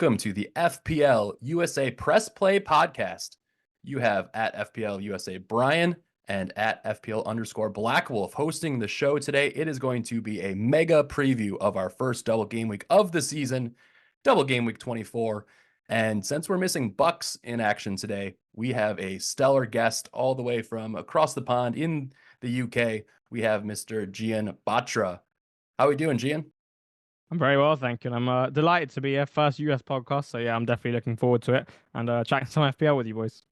Welcome to the FPL USA Press Play podcast. You have at FPL USA Brian and at FPL _ Wolf hosting the show today. It is going to be a mega preview of our first double game week of the season, double game week 24. And since we're missing Bucks in action today, we have a stellar guest all the way from across the pond in the UK. We have Mr. Gian Batra. How are we doing, Gian? I'm very well, thank you. And I'm delighted to be a first US podcast. So yeah, I'm definitely looking forward to it and chatting some FPL with you boys.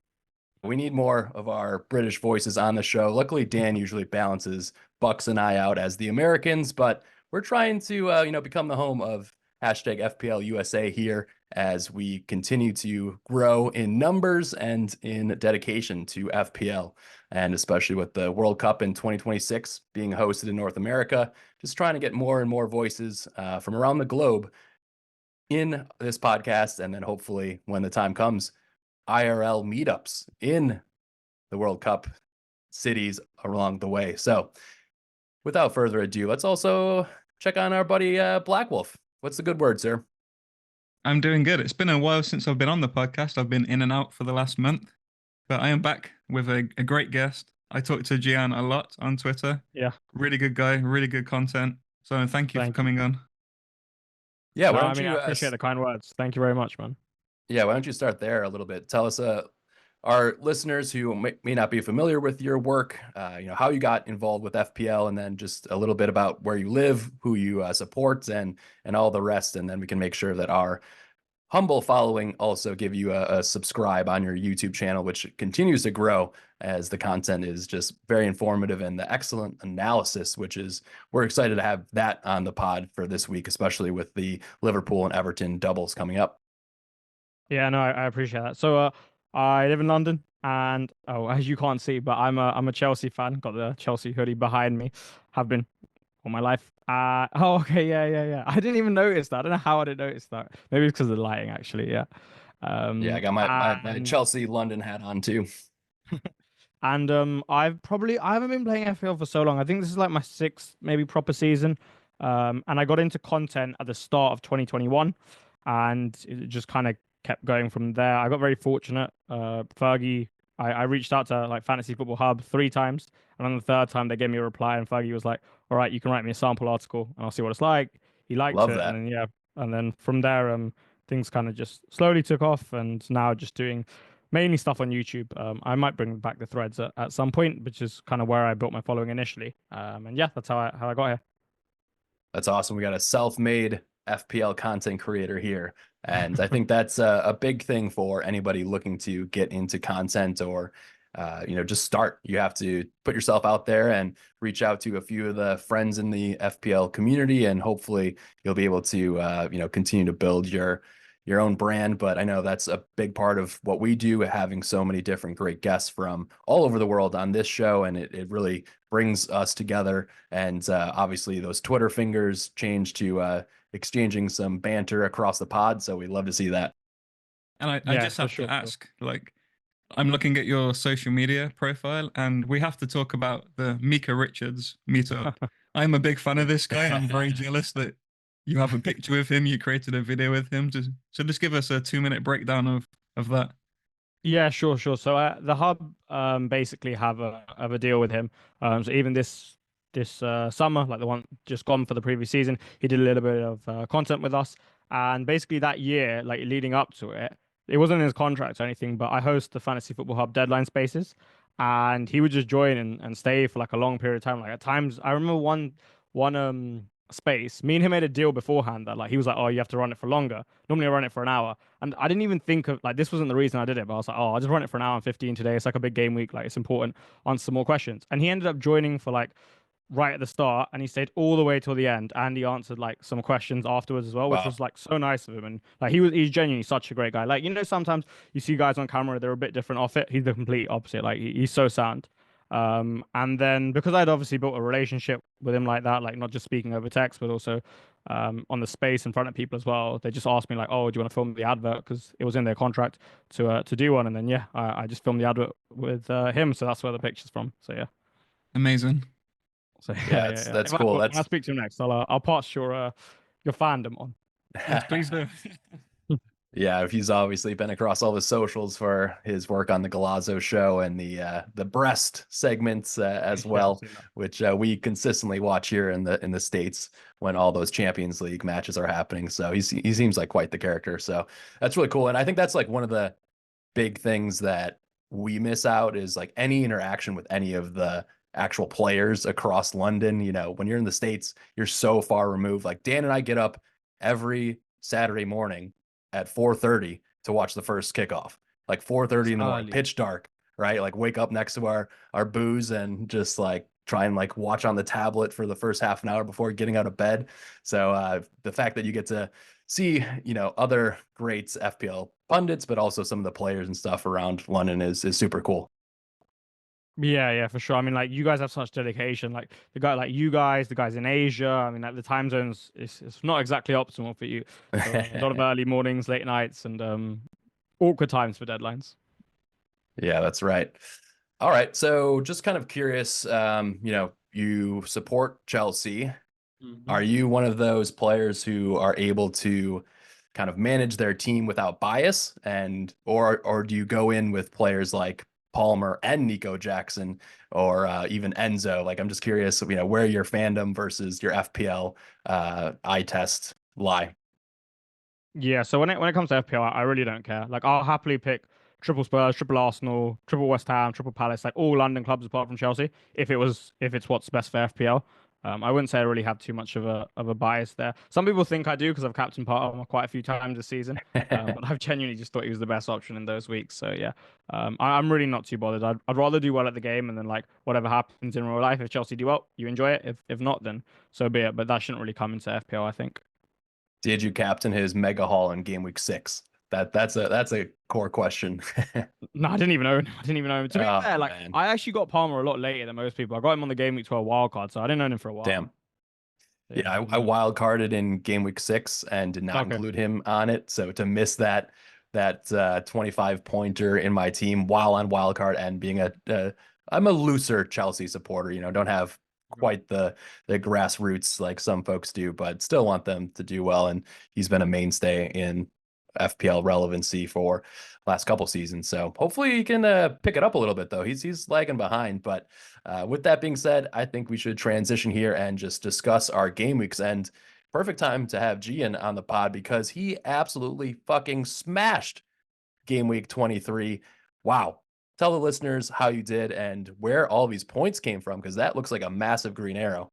We need more of our British voices on the show. Luckily, Dan usually balances Bucks and I out as the Americans, but we're trying to become the home of hashtag FPL USA here as we continue to grow in numbers and in dedication to FPL, and especially with the World Cup in 2026 being hosted in North America, just trying to get more and more voices from around the globe in this podcast, and then hopefully when the time comes, IRL meetups in the World Cup cities along the way. So without further ado, let's also check on our buddy Black Wolf. What's the good word, sir? I'm doing good. It's been a while since I've been on the podcast. I've been in and out for the last month, but I am back with a great guest. I talk to Gian a lot on Twitter. Yeah. Really good guy, really good content. So thank you for coming on. Yeah, I appreciate the kind words. Thank you very much, man. Yeah, why don't you start there a little bit? Tell us, our listeners who may not be familiar with your work, how you got involved with FPL, and then just a little bit about where you live, who you support, and all the rest. And then we can make sure that our humble following also give you a subscribe on your YouTube channel, which continues to grow as the content is just very informative and the excellent analysis, which is, we're excited to have that on the pod for this week, especially with the Liverpool and Everton doubles coming up. Yeah, no, I appreciate that. So I live in London, and as you can't see, but I'm a Chelsea fan. Got the Chelsea hoodie behind me. Have been all my life. Okay, yeah. I didn't even notice that. I don't know how I didn't notice that. Maybe it's because of the lighting, actually. Yeah. I got my Chelsea London hat on too. And I haven't been playing FPL for so long. I think this is like my sixth maybe proper season. And I got into content at the start of 2021, and it just kind of kept going from there. I got very fortunate. Fergie, I reached out to like Fantasy Football Hub 3 times, and on the 3rd time they gave me a reply, and Fergie was like, "All right, you can write me a sample article, and I'll see what it's like." He liked Love it, that. and then and then from there, things kind of just slowly took off, and now just doing mainly stuff on YouTube. I might bring back the threads at some point, which is kind of where I built my following initially. And yeah, that's how I got here. That's awesome. We got a self-made FPL content creator here. And I think that's a big thing for anybody looking to get into content or, just start. You have to put yourself out there and reach out to a few of the friends in the FPL community, and hopefully you'll be able to, continue to build your own brand. But I know that's a big part of what we do, having so many different great guests from all over the world on this show. And it really brings us together. And obviously those Twitter fingers change to exchanging some banter across the pod. So we love to see that. And I just have to ask, like, I'm looking at your social media profile, and we have to talk about the Mika Richards meetup. I'm a big fan of this guy. I'm very jealous that you have a picture with him. You created a video with him. So just give us a 2-minute breakdown of that. Yeah, sure. So the hub basically have a deal with him. So even this summer, like the one just gone for the previous season, he did a little bit of content with us. And basically that year, like leading up to it, it wasn't in his contract or anything, but I host the Fantasy Football Hub deadline spaces, and he would just join and stay for like a long period of time. Like at times, I remember one space, me and him made a deal beforehand that like he was like, "Oh, you have to run it for longer. Normally I run it for an hour." And I didn't even think of like, this wasn't the reason I did it, but I was like, "Oh, I'll just run it for an hour and 15 today. It's like a big game week. Like it's important. Answer some more questions." And he ended up joining for like right at the start, and he stayed all the way till the end, and he answered like some questions afterwards as well, which was like so nice of him. And like he's genuinely such a great guy. Like, sometimes you see guys on camera, they're a bit different off it. He's the complete opposite. Like he's so sound. And then because I'd obviously built a relationship with him like that, like not just speaking over text, but also on the space in front of people as well, they just asked me like, "Oh, do you want to film the advert?" Because it was in their contract to do one. And then I just filmed the advert with him, so that's where the picture's from. So yeah, amazing. So that's cool. When I speak to him next, I'll pass your fandom on. Yes, please do. Yeah, he's obviously been across all the socials for his work on the Galazzo show and the breast segments as Yeah, well, I've seen that. which we consistently watch here in the States when all those Champions League matches are happening. So he seems like quite the character. So that's really cool. And I think that's like one of the big things that we miss out is like any interaction with any of the actual players across London. You know, when you're in the States, you're so far removed. Like Dan and I get up every Saturday morning at 4:30 to watch the first kickoff. Like 4:30 in the morning, Early. pitch dark, right? Like wake up next to our booze and just like try and like watch on the tablet for the first half an hour before getting out of bed. So the fact that you get to see, you know, other greats FPL pundits, but also some of the players and stuff around London is super cool. Yeah, yeah, for sure. I mean, like you guys have such dedication. Like you guys, the guys in Asia. I mean, like the time zones it's not exactly optimal for you. So, a lot of early mornings, late nights, and awkward times for deadlines. Yeah, that's right. All right. So just kind of curious, you know, you support Chelsea. Are you one of those players who are able to kind of manage their team without bias or do you go in with players like Palmer and Nico Jackson or even Enzo? Like I'm just curious, you know, where your fandom versus your FPL eye test lie. Yeah, so when it comes to FPL, I really don't care. Like I'll happily pick triple Spurs, triple Arsenal, triple West Ham, triple Palace, like all London clubs apart from Chelsea, if it's what's best for FPL. I wouldn't say I really have too much of a bias there. Some people think I do because I've captained part of them quite a few times this season, but I've genuinely just thought he was the best option in those weeks. So yeah, I'm really not too bothered. I'd rather do well at the game and then like whatever happens in real life. If Chelsea do well, you enjoy it. If not, then so be it. But that shouldn't really come into FPL, I think. Did you captain his mega haul in game week 6? That's a core question. No, I didn't even own him. I didn't even own him. To be Oh, fair, like man. I actually got Palmer a lot later than most people. I got him on the game week 12 wild card, so I didn't own him for a while. Damn. So, Yeah, I wild carded in game week 6 and did not Okay. include him on it. So to miss that 25 pointer in my team while on wild card and being I'm a looser Chelsea supporter, you know, don't have quite the grassroots like some folks do, but still want them to do well. And he's been a mainstay in FPL relevancy for last couple seasons. So hopefully he can pick it up a little bit though. He's lagging behind, but with that being said, I think we should transition here and just discuss our game weeks. And perfect time to have Gian on the pod because he absolutely fucking smashed game week 23. Wow. Tell the listeners how you did and where all these points came from because that looks like a massive green arrow.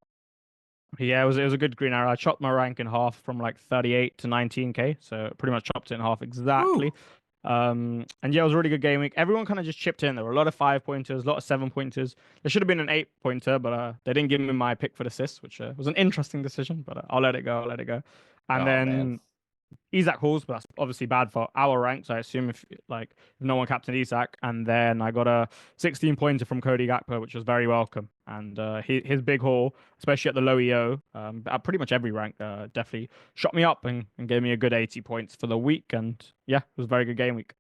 Yeah, it was a good green arrow. I chopped my rank in half from like 38 to 19k, so pretty much chopped it in half exactly. Ooh. And yeah, it was a really good game week. Everyone kind of just chipped in. There were a lot of 5 pointers, a lot of 7 pointers. There should have been an 8 pointer, but they didn't give me my pick for the assist, which was an interesting decision. But I'll let it go. I'll let it go. And Oh man. then Isak Halls, but that's obviously bad for our ranks. I assume if no one captained Isak, and then I got a 16 pointer from Cody Gakpo, which was very welcome. And his big haul, especially at the low EO, at pretty much every rank, definitely shot me up and gave me a good 80 points for the week. And yeah, it was a very good game week.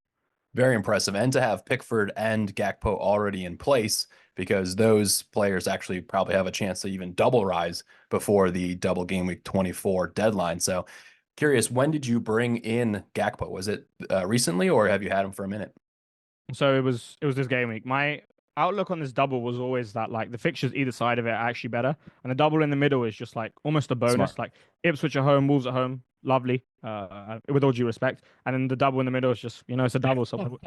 Very impressive. And to have Pickford and Gakpo already in place because those players actually probably have a chance to even double rise before the double game week 24 deadline. So curious, when did you bring in Gakpo? Was it recently or have you had him for a minute? So it was this game week. My outlook on this double was always that like the fixtures either side of it are actually better, and the double in the middle is just like almost a bonus. Smart. Like Ipswich at home, Wolves at home, lovely. With all due respect, and then the double in the middle is just it's a double. So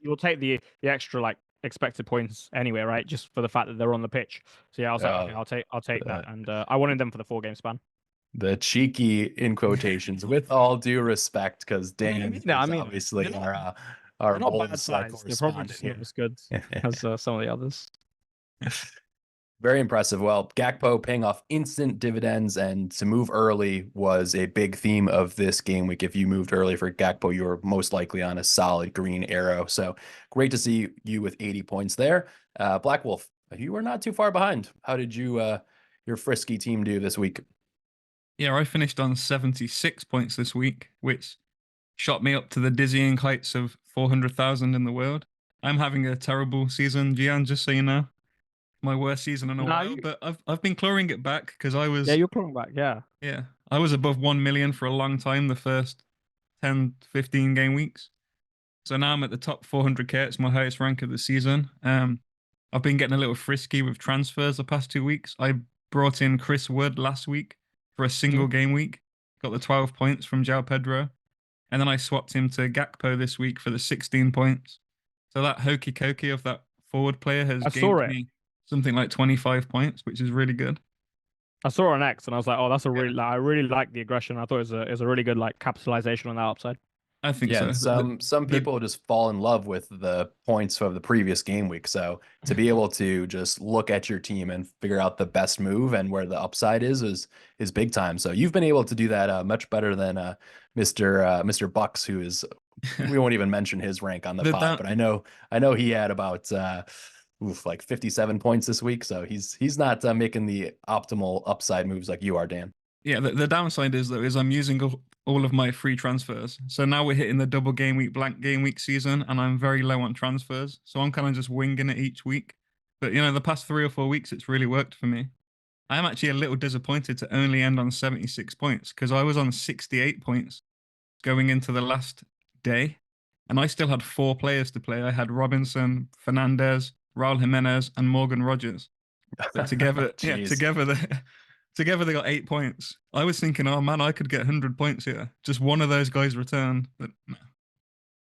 you'll take the extra like expected points anyway, right? Just for the fact that they're on the pitch. So yeah, I was like, okay, I'll take that, and I wanted them for the 4 game span. The cheeky in quotations, with all due respect, because Dan is obviously our not bad Wolves sides. They're probably correspondent just not here. as good as some of the others. Very impressive. Well, Gakpo paying off instant dividends and to move early was a big theme of this game week. If you moved early for Gakpo, you were most likely on a solid green arrow. So great to see you with 80 points there. Black Wolf, you were not too far behind. How did your frisky team do this week? Yeah, I finished on 76 points this week, which shot me up to the dizzying heights of 400,000 in the world. I'm having a terrible season, Gian, just so you know. My worst season in a while, but I've been clawing it back because I was you're clawing back, yeah. I was above 1 million for a long time the first 10, 15 game weeks. So now I'm at the top 400k. It's my highest rank of the season. I've been getting a little frisky with transfers the past 2 weeks. I brought in Chris Wood last week for a single game week. Got the 12 points from João Pedro. And then I swapped him to Gakpo this week for the 16 points. So that hokey cokey of that forward player has gained me something like 25 points, which is really good. I saw it on X and I was like, oh, that's a really, I really like the aggression. I thought it was a really good like capitalization on the upside. I think so. Some people just fall in love with the points of the previous game week. So to be able to just look at your team and figure out the best move and where the upside is big time. So you've been able to do that much better than Mr. Bucks, who is we won't even mention his rank on the pod, but I know he had about like 57 points this week. So he's not making the optimal upside moves like you are, Dan. Yeah, the downside is I'm using all of my free transfers. So now we're hitting the double game week, blank game week season, and I'm very low on transfers. So I'm kind of just winging it each week. But, the past 3 or 4 weeks, it's really worked for me. I am actually a little disappointed to only end on 76 points because I was on 68 points going into the last day. And I still had 4 players to play. I had Robinson, Fernandez, Raul Jimenez, and Morgan Rogers. But together, Together they got 8 points. I was thinking, oh man, I could get 100 points here. Just one of those guys returned, but no,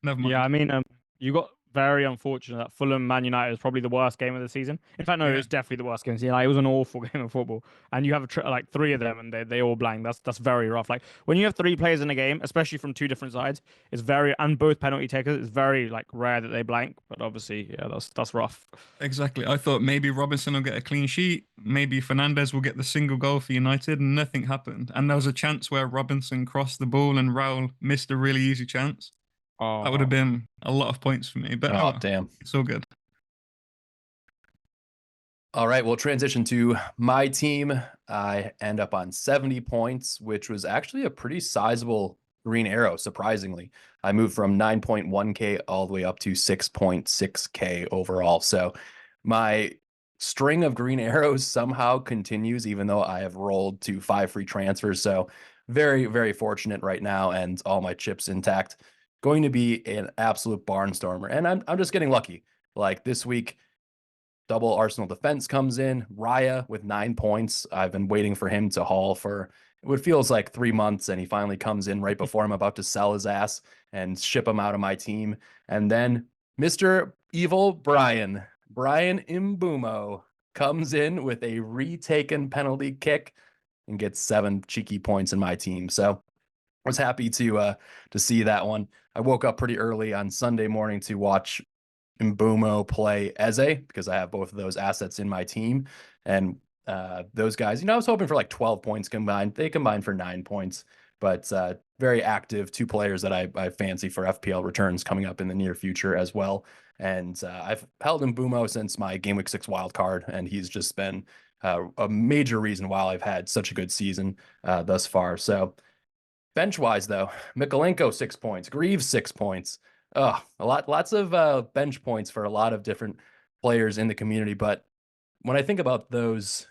never mind. Yeah, I mean, you got very unfortunate that Fulham Man United was probably the worst game of the season. In fact, no, it was definitely the worst game of the season. Like, it was an awful game of football, and you have like 3 of them, and they all blank. That's very rough. Like when you have 3 players in a game, especially from 2 different sides, it's very and both penalty takers. It's very like rare that they blank. But obviously, yeah, that's rough. Exactly. I thought maybe Robinson will get a clean sheet. Maybe Fernandez will get the single goal for United, and nothing happened. And there was a chance where Robinson crossed the ball and Raul missed a really easy chance. Oh, that would have been a lot of points for me. But damn, it's all good. All right, we'll transition to my team. I end up on 70 points, which was actually a pretty sizable green arrow, surprisingly. I moved from 9.1K all the way up to 6.6K overall. So my string of green arrows somehow continues, even though I have rolled to 5 free transfers. So very, very fortunate right now, and all my chips intact. Going to be an absolute barnstormer. And I'm just getting lucky. Like this week, double Arsenal defense comes in. Raya with 9 points. I've been waiting for him to haul for what feels like 3 months, and he finally comes in right before I'm about to sell his ass and ship him out of my team. And then Mr. Evil Brian Boomo comes in with a retaken penalty kick and gets 7 cheeky points in my team. So I was happy to see that one. I woke up pretty early on Sunday morning to watch Boomo play Eze because I have both of those assets in my team. And those guys, I was hoping for like 12 points combined. They combined for 9 points, but very active 2 players that I fancy for FPL returns coming up in the near future as well. And I've held Boomo since my Game Week 6 wild card, and he's just been a major reason why I've had such a good season thus far. So bench-wise, though, Mikolenko 6 points, Greaves 6 points. Lots of bench points for a lot of different players in the community. But when I think about those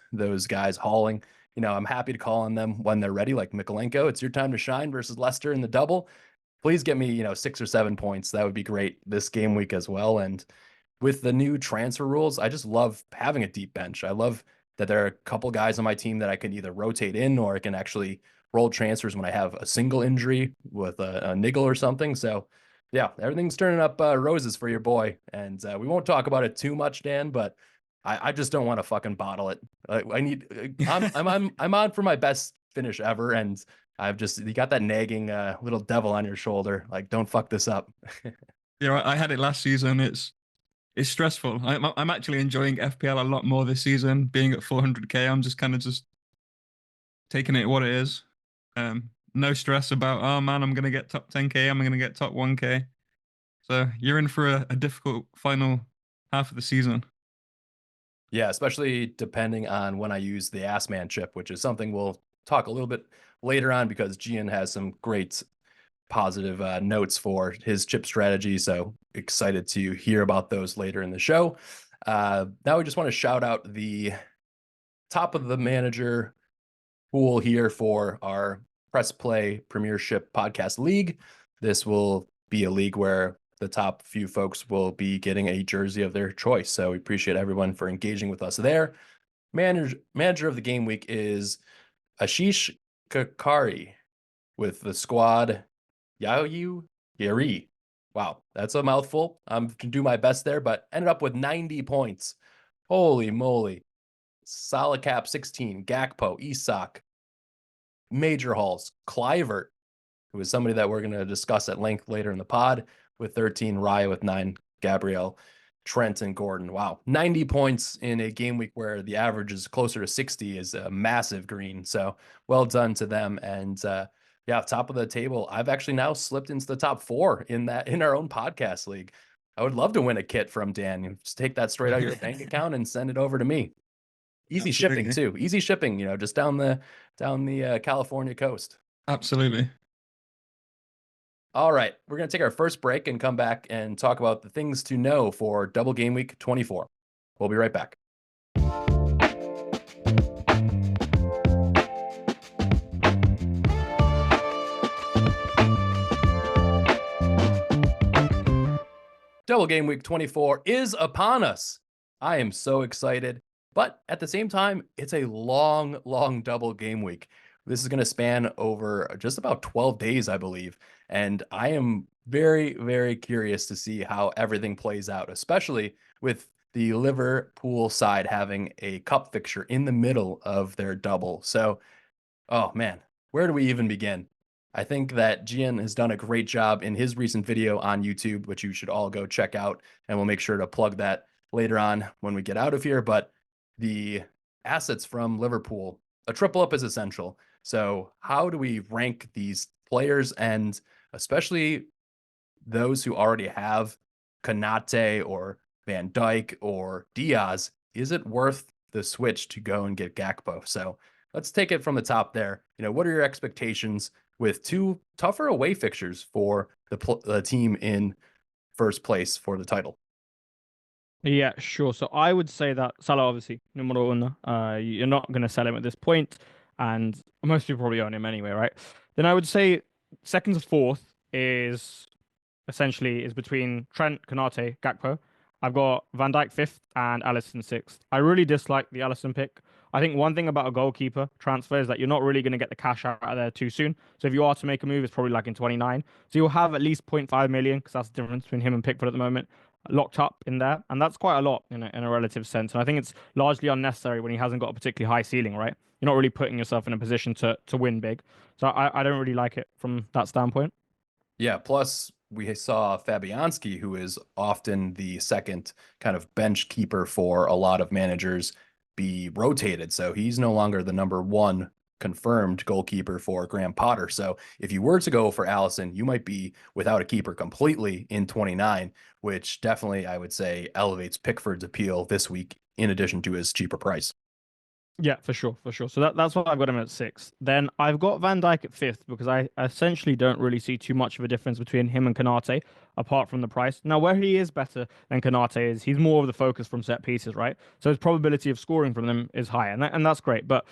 guys hauling, I'm happy to call on them when they're ready. Like Mikolenko, it's your time to shine versus Leicester in the double. Please get me, 6 or 7 points. That would be great this game week as well. And with the new transfer rules, I just love having a deep bench. I love that there are a couple guys on my team that I can either rotate in, or I can actually roll transfers when I have a single injury with a niggle or something. So yeah, everything's turning up roses for your boy. And we won't talk about it too much, Dan, but I just don't want to fucking bottle it. I'm on for my best finish ever. And you got that nagging little devil on your shoulder. Like, don't fuck this up. Yeah, I had it last season. It's stressful. I'm actually enjoying FPL a lot more this season. Being at 400k, I'm just kind of taking it what it is. No stress about, oh man, I'm going to get top 10k, I'm going to get top 1k. So you're in for a difficult final half of the season. Yeah, especially depending on when I use the Assman chip, which is something we'll talk a little bit later on, because Gian has some great positive notes for his chip strategy. So excited to hear about those later in the show. Now we just want to shout out the top of the manager pool here for our Press Play Premiership Podcast League. this will be a league where the top few folks will be getting a jersey of their choice. So we appreciate everyone for engaging with us there. Manager of the game week is Ashish Kakari with the squad Yayu Yeri. Wow, that's a mouthful. I'm going to do my best there, but ended up with 90 points. Holy moly. Solid Cap 16, Gakpo, Isak, Major Halls, Clivert, who is somebody that we're going to discuss at length later in the pod, with 13, Raya with 9, Gabriel, Trent, and Gordon. Wow, 90 points in a game week where the average is closer to 60 is a massive green. So well done to them. And yeah, top of the table. I've actually now slipped into the top 4 in our own podcast league. I would love to win a kit from Dan. You just take that straight out of your bank account and send it over to me. Easy shipping too. Easy shipping, just down the California coast. Absolutely. All right, we're going to take our first break and come back and talk about the things to know for Double Game Week 24. We'll be right back. Double Game Week 24 is upon us. I am so excited, but at the same time, it's a long double game week. This is going to span over just about 12 days, I believe. And I am very, very curious to see how everything plays out, especially with the Liverpool side having a cup fixture in the middle of their double. So, oh man, where do we even begin? I think that Gian has done a great job in his recent video on YouTube, which you should all go check out. And we'll make sure to plug that later on when we get out of here. But the assets from Liverpool, a triple up is essential. So how do we rank these players, and especially those who already have Konate or Van Dijk or Diaz? Is it worth the switch to go and get Gakpo? So let's take it from the top there. What are your expectations with 2 tougher away fixtures for the team in first place for the title? Yeah, sure. So I would say that Salah, obviously, numero uno. You're not going to sell him at this point, and most people probably own him anyway, right? Then I would say second to fourth is between Trent, Konate, Gakpo. I've got Van Dijk fifth and Alisson sixth. I really dislike the Alisson pick. I think one thing about a goalkeeper transfer is that you're not really going to get the cash out of there too soon. So if you are to make a move, it's probably like in 29. So you'll have at least 0.5 million, because that's the difference between him and Pickford at the moment, locked up in there. And that's quite a lot in a relative sense. And I think it's largely unnecessary when he hasn't got a particularly high ceiling, right? You're not really putting yourself in a position to win big. So I don't really like it from that standpoint. Yeah, plus we saw Fabianski, who is often the second kind of bench keeper for a lot of managers, be rotated. So he's no longer the number 1 confirmed goalkeeper for Graham Potter. So if you were to go for Alisson, you might be without a keeper completely in 29, which definitely, I would say, elevates Pickford's appeal this week, in addition to his cheaper price. Yeah, for sure. So that's why I've got him at 6th. Then I've got Van Dijk at 5th, because I essentially don't really see too much of a difference between him and Konate, apart from the price. Now, where he is better than Konate is he's more of the focus from set pieces, right? So his probability of scoring from them is higher, and that's great. But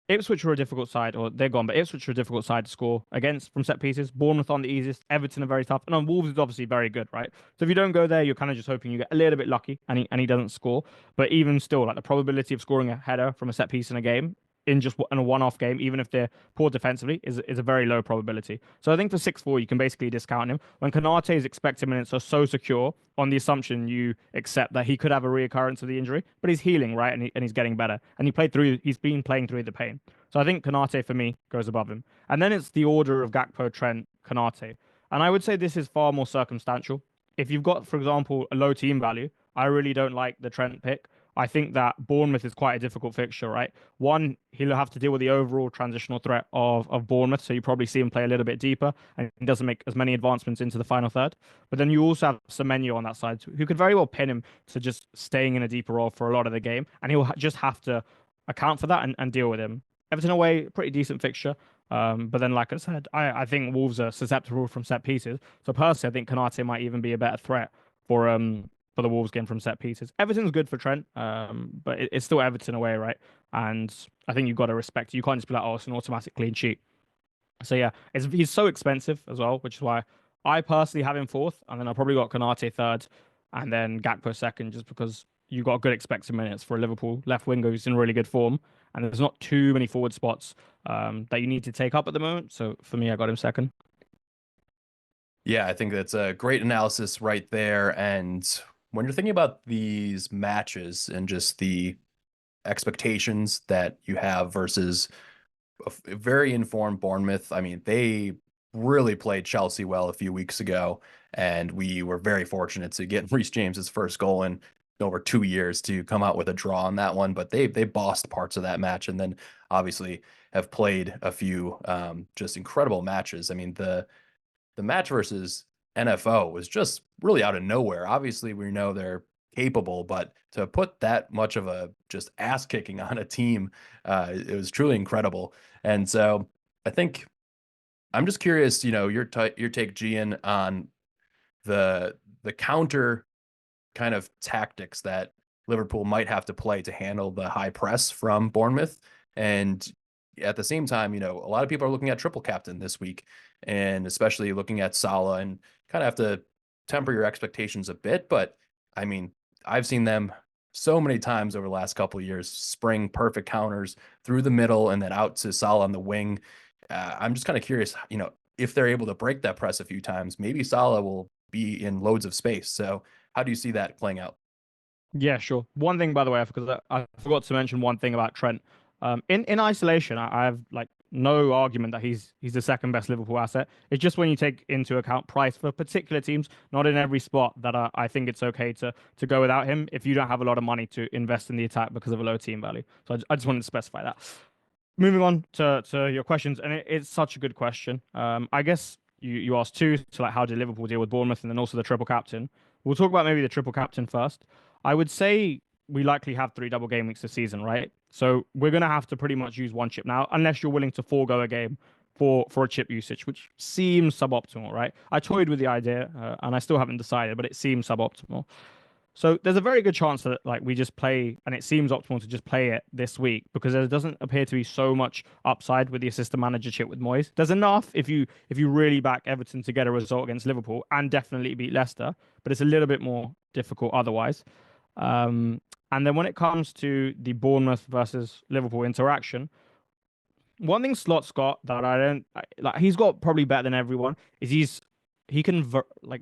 Ipswich are a difficult side, or they're gone, but Ipswich are a difficult side to score against from set pieces. Bournemouth on the easiest, Everton are very tough, and on Wolves is obviously very good, right? So if you don't go there, you're kind of just hoping you get a little bit lucky and he doesn't score. But even still, like the probability of scoring a header from a set piece in a game, in a one-off game, even if they're poor defensively, is a very low probability. So I think for 6-4, you can basically discount him. When Konate's expected minutes are so secure, on the assumption you accept that he could have a reoccurrence of the injury, but he's healing, right? And he's getting better. And he's been playing through the pain. So I think Konate, for me, goes above him. And then it's the order of Gakpo, Trent, Konate. And I would say this is far more circumstantial. If you've got, for example, a low team value, I really don't like the Trent pick. I think that Bournemouth is quite a difficult fixture, right? One, he'll have to deal with the overall transitional threat of Bournemouth, so you probably see him play a little bit deeper, and he doesn't make as many advancements into the final third. But then you also have Semenyo on that side, who could very well pin him to just staying in a deeper role for a lot of the game, and he'll just have to account for that and deal with him. Everton away, pretty decent fixture. But then, like I said, I think Wolves are susceptible from set pieces. So personally, I think Konate might even be a better threat for the Wolves game from set pieces. Everton's good for Trent, but it's still Everton away, right? And I think you've got to respect it. You can't just be like, oh, it's an automatic clean sheet. So yeah, he's so expensive as well, which is why I personally have him fourth, and then I probably got Konate third, and then Gakpo second, just because you got good expected minutes for a Liverpool left winger who's in really good form, and there's not too many forward spots that you need to take up at the moment. So for me, I got him second. Yeah, I think that's a great analysis right there. And when you're thinking about these matches and just the expectations that you have versus a very informed Bournemouth, I mean, they really played Chelsea well a few weeks ago, and we were very fortunate to get Reece James's first goal in over 2 years to come out with a draw on that one. But they bossed parts of that match, and then obviously have played a few just incredible matches. I mean, the match versus NFO was just really out of nowhere. Obviously, we know they're capable, but to put that much of a just ass kicking on a team, it was truly incredible. And so I think I'm just curious, your take, Gian, on the counter kind of tactics that Liverpool might have to play to handle the high press from Bournemouth. And at the same time, a lot of people are looking at triple captain this week, and especially looking at Salah, and kind of have to temper your expectations a bit. But I mean, I've seen them so many times over the last couple of years spring perfect counters through the middle and then out to Salah on the wing. I'm just kind of curious, if they're able to break that press a few times, maybe Salah will be in loads of space. So how do you see that playing out? Yeah, sure. One thing, by the way, because I forgot to mention one thing about Trent. In isolation, I have like no argument that he's the second best Liverpool asset. It's just when you take into account price for particular teams, not in every spot, that I think it's okay to go without him if you don't have a lot of money to invest in the attack because of a low team value. So I just wanted to specify that. Moving on to your questions, and it's such a good question. I guess you asked two, so like how did Liverpool deal with Bournemouth, and then also the triple captain. We'll talk about maybe the triple captain first. I would say we likely have 3 double game weeks this season, right? So we're gonna have to pretty much use one chip now, unless you're willing to forego a game for a chip usage, which seems suboptimal, right? I toyed with the idea, and I still haven't decided, but it seems suboptimal. So there's a very good chance that like we just play, and it seems optimal to just play it this week because there doesn't appear to be so much upside with the assistant manager chip with Moyes. There's enough if you really back Everton to get a result against Liverpool and definitely beat Leicester, but it's a little bit more difficult otherwise. And then when it comes to the Bournemouth versus Liverpool interaction, one thing Slot's got that I don't like, he's got probably better than everyone, is he can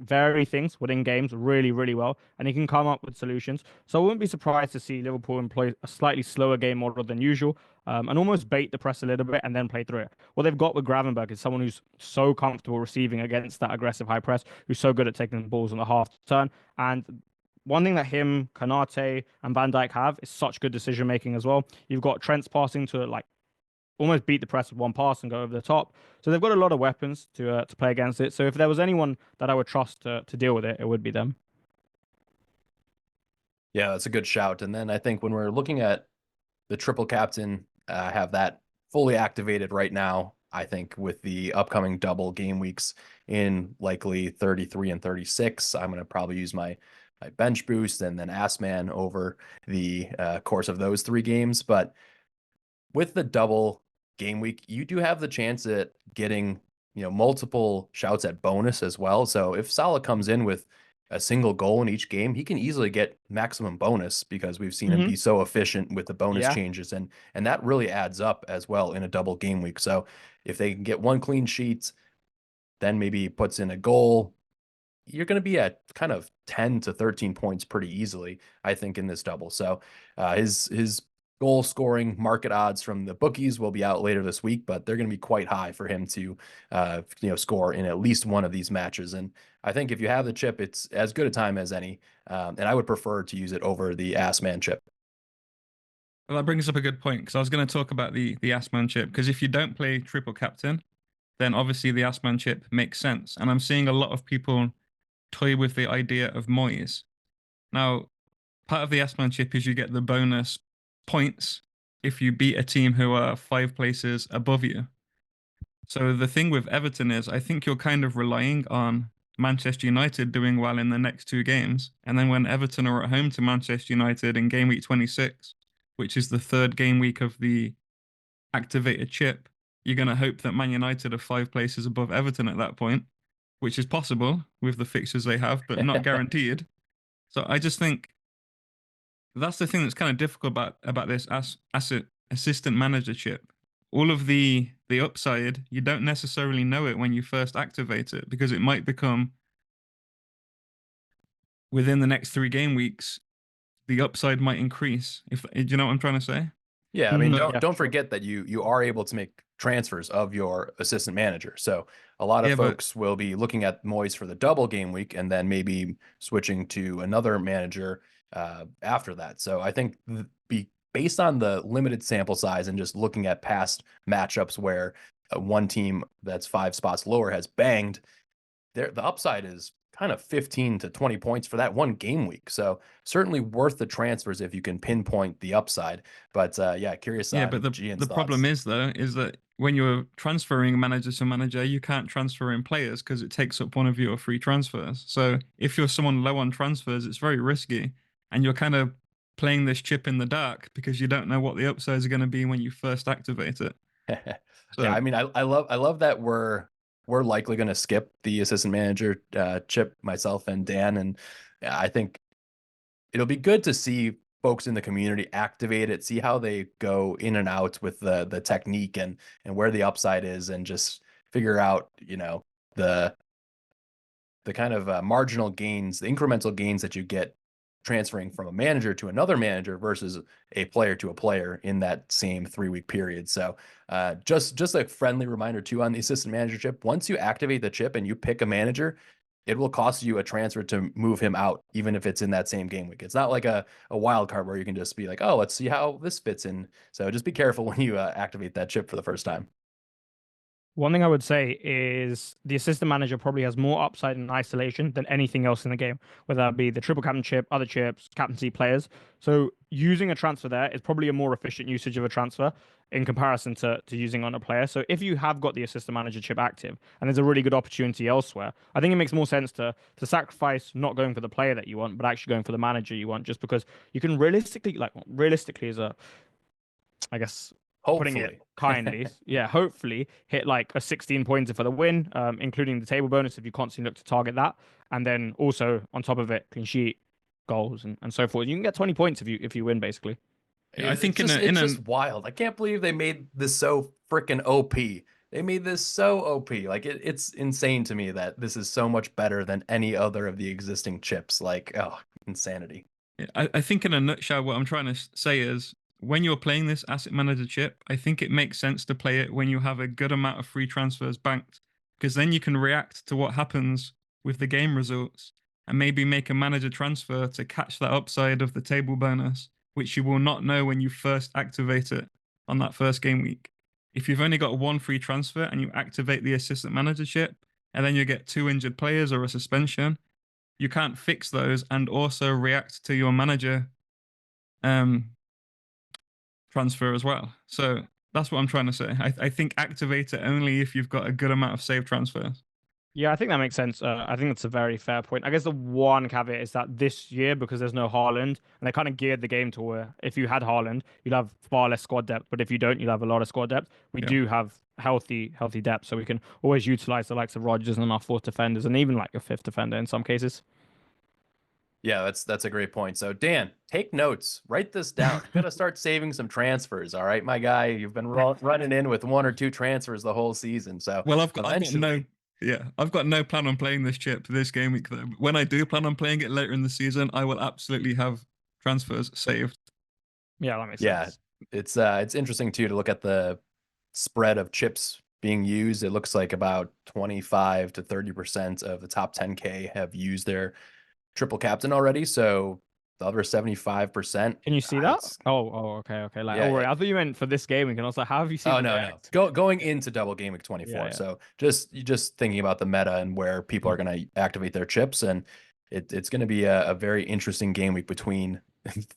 vary things within games really, really well, and he can come up with solutions. So I wouldn't be surprised to see Liverpool employ a slightly slower game model than usual, and almost bait the press a little bit and then play through it. What they've got with Gravenberg is someone who's so comfortable receiving against that aggressive high press, who's so good at taking the balls on the half turn. And one thing that him, Kanate, and Van Dijk have is such good decision making as well. You've got Trent's passing to like almost beat the press with one pass and go over the top. So they've got a lot of weapons to play against it. So if there was anyone that I would trust to deal with it, it would be them. Yeah, that's a good shout. And then I think when we're looking at the triple captain, have that fully activated right now. I think with the upcoming double game weeks in likely 33 and 36, I'm going to probably use my bench boost and then Assman over the course of those 3 games. But with the double game week, you do have the chance at getting, multiple shouts at bonus as well. So if Salah comes in with a single goal in each game, he can easily get maximum bonus because we've seen him be so efficient with the bonus changes, and that really adds up as well in a double game week. So if they can get 1 clean sheet, then maybe he puts in a goal, you're going to be at kind of 10 to 13 points pretty easily, I think, in this double. So his goal scoring market odds from the bookies will be out later this week, but they're going to be quite high for him to score in at least one of these matches. And I think if you have the chip, it's as good a time as any. And I would prefer to use it over the Assman chip. Well, that brings up a good point, because I was going to talk about the Assman chip, because if you don't play triple captain, then obviously the Assman chip makes sense. And I'm seeing a lot of people toy with the idea of Moyes. Now, part of the Assman chip is you get the bonus points if you beat a team who are 5 places above you. So the thing with Everton is I think you're kind of relying on Manchester United doing well in the next 2 games. And then when Everton are at home to Manchester United in game week 26, which is the 3rd game week of the activated chip, you're going to hope that Man United are 5 places above Everton at that point, which is possible with the fixtures they have, but not guaranteed. So I just think that's the thing that's kind of difficult about this asset assistant managership. All of the upside, you don't necessarily know it when you first activate it, because it might become within the next 3 game weeks, the upside might increase. If do you know what I'm trying to say? Yeah, I mean, don't forget that you are able to make transfers of your assistant manager. So a lot of folks will be looking at Moyes for the double game week and then maybe switching to another manager after that. So I think based on the limited sample size and just looking at past matchups where one team that's 5 spots lower has banged, the upside is kind of 15 to 20 points for that one game week. So certainly worth the transfers if you can pinpoint the upside. But yeah, curious. Yeah, but the problem is though, is that when you're transferring manager to manager, you can't transfer in players because it takes up one of your free transfers. So if you're someone low on transfers, it's very risky, and you're kind of playing this chip in the dark because you don't know what the upsides are going to be when you first activate it. So, yeah, I mean, I love that we're likely going to skip the assistant manager chip, myself and Dan, and I think it'll be good to see folks in the community activate it, see how they go in and out with the technique and where the upside is, and just figure out, you know, the kind of marginal gains, the incremental gains that you get transferring from a manager to another manager versus a player to a player in that same 3-week period. So just a friendly reminder too on the assistant manager chip, once you activate the chip and you pick a manager, it will cost you a transfer to move him out, even if it's in that same game week. It's not like a wild card where you can just be like, oh, let's see how this fits in. So just be careful when you activate that chip for the first time. One thing I would say is the assistant manager probably has more upside in isolation than anything else in the game, whether that be the triple captain chip, other chips, captaincy players. So using a transfer there is probably a more efficient usage of a transfer in comparison to using on a player. So if you have got the assistant manager chip active and there's a really good opportunity elsewhere, I think it makes more sense to sacrifice not going for the player that you want, but actually going for the manager you want, just because you can realistically is a, I guess, hopefully, putting it kindly, yeah, hopefully hit like a 16 pointer for the win, including the table bonus if you constantly look to target that, and then also on top of it, clean sheet, goals, and so forth. You can get 20 points if you win, basically. I think it's just wild. I can't believe they made this so freaking OP. They made this so OP. Like it's insane to me that this is so much better than any other of the existing chips. Like, oh, insanity. I think in a nutshell, what I'm trying to say is, when you're playing this asset manager chip, I think it makes sense to play it when you have a good amount of free transfers banked, because then you can react to what happens with the game results and maybe make a manager transfer to catch that upside of the table bonus, which you will not know when you first activate it on that first game week. If you've only got 1 free transfer and you activate the assistant manager chip, and then you get 2 injured players or a suspension, you can't fix those and also react to your manager transfer as well. So that's what I'm trying to say. I think activate it only if you've got a good amount of save transfers. Yeah, I think that makes sense. I think that's a very fair point. I guess the one caveat is that this year, because there's no Haaland, and they kind of geared the game to where if you had Haaland, you'd have far less squad depth. But if you don't, you'd have a lot of squad depth. We do have healthy depth, so we can always utilize the likes of Rodgers and our 4th defenders, and even like a 5th defender in some cases. Yeah, that's a great point. So Dan, take notes, write this down. You gotta start saving some transfers. All right, my guy, you've been running in with 1 or 2 transfers the whole season. So well, I've got no plan on playing this chip this game week. Though. When I do plan on playing it later in the season, I will absolutely have transfers saved. Yeah, that makes sense. Yeah, it's interesting too to look at the spread of chips being used. It looks like about 25 to 30% of the top 10K have used their triple captain already, so the other 75%. Can you see that? Okay. Like, yeah, I thought you meant for this gaming, and I was like, how have you seen? Oh no. Going into double GAMEWEEK 24. Yeah. So just thinking about the meta and where people are going to activate their chips, and it's going to be a very interesting game week between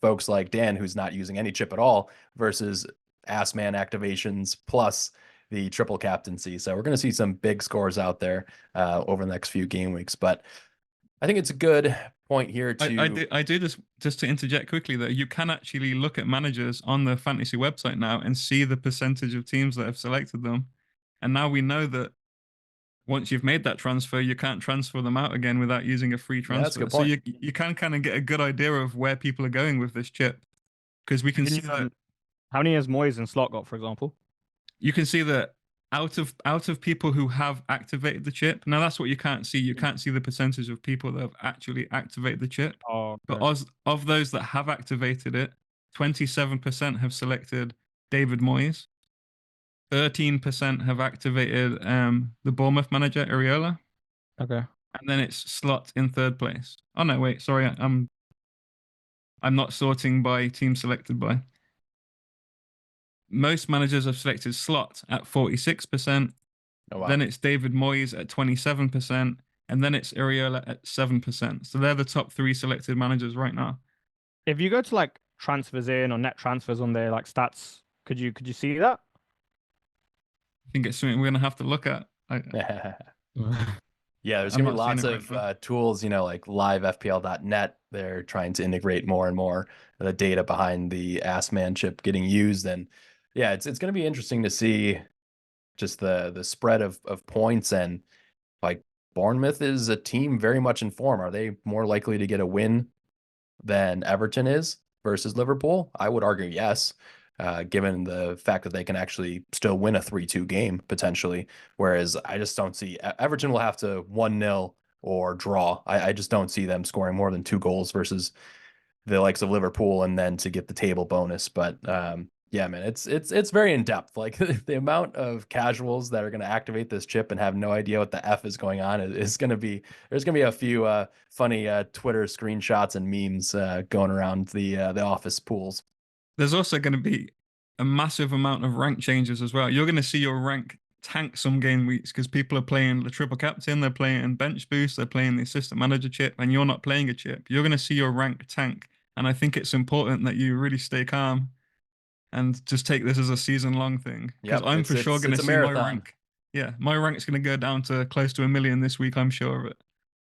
folks like Dan, who's not using any chip at all, versus ass man activations plus the triple captaincy. So we're going to see some big scores out there over the next few game weeks, but I think it's a good point here to... I do this just to interject quickly, that you can actually look at managers on the fantasy website now and see the percentage of teams that have selected them. And now we know that once you've made that transfer, you can't transfer them out again without using a free transfer. that's a good So point. you can kind of get a good idea of where people are going with this chip, because we can see that. How many has Moyes and Slot got, for example? You can see that out of people who have activated the chip. Now that's what you can't see. You can't see the percentage of people that have actually activated the chip. Oh, okay. But of those that have activated it, 27% have selected David Moyes. 13% have activated the Bournemouth manager, Areola. Okay. And then it's Slot in third place. Oh no, wait, sorry, I'm not sorting by team selected by. Most managers have selected Slot at 46%. Oh, wow. Then it's David Moyes at 27%, and then it's Areola at 7%. So they're the top 3 selected managers right now. If you go to like transfers in or net transfers on their like stats, could you see that? I think it's something we're gonna have to look at. Yeah, there's I'm gonna be not seeing lots it of right now. tools, you know, like livefpl.net. They're trying to integrate more and more the data behind the Assman chip getting used, and yeah, it's gonna be interesting to see just the spread of points. And like Bournemouth is a team very much in form. Are they more likely to get a win than Everton is versus Liverpool? I would argue yes, given the fact that they can actually still win a 3-2 game potentially. Whereas I just don't see Everton will have to 1-0 or draw. I just don't see them scoring more than 2 goals versus the likes of Liverpool and then to get the table bonus. But yeah, man, it's very in depth. Like the amount of casuals that are going to activate this chip and have no idea what the F is going on is going to be, there's going to be a few funny Twitter screenshots and memes going around the office pools. There's also going to be a massive amount of rank changes as well. You're going to see your rank tank some game weeks because people are playing the triple captain, they're playing bench boost, they're playing the assistant manager chip, and you're not playing a chip. You're going to see your rank tank. And I think it's important that you really stay calm and just take this as a season-long thing. Because I'm for sure going to see my rank. Yeah, my rank's going to go down to close to 1 million this week. I'm sure of it.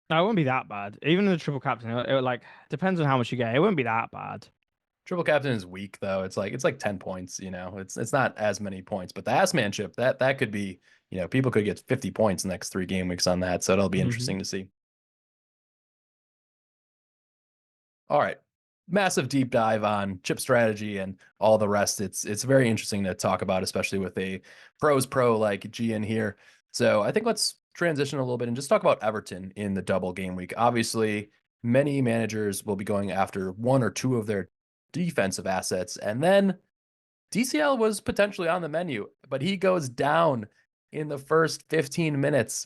No, it won't be that bad. Even in the triple captain, it like depends on how much you get. It won't be that bad. Triple captain is weak though. It's like 10 points, you know. It's not as many points, but the Assman chip, that could be, you know, people could get 50 points the next 3 game weeks on that. So it'll be interesting to see. All right. Massive deep dive on chip strategy and all the rest. It's very interesting to talk about, especially with a pros pro like Gian here. So I think let's transition a little bit and just talk about Everton in the double game week. Obviously, many managers will be going after 1 or 2 of their defensive assets, and then DCL was potentially on the menu, but he goes down in the first 15 minutes.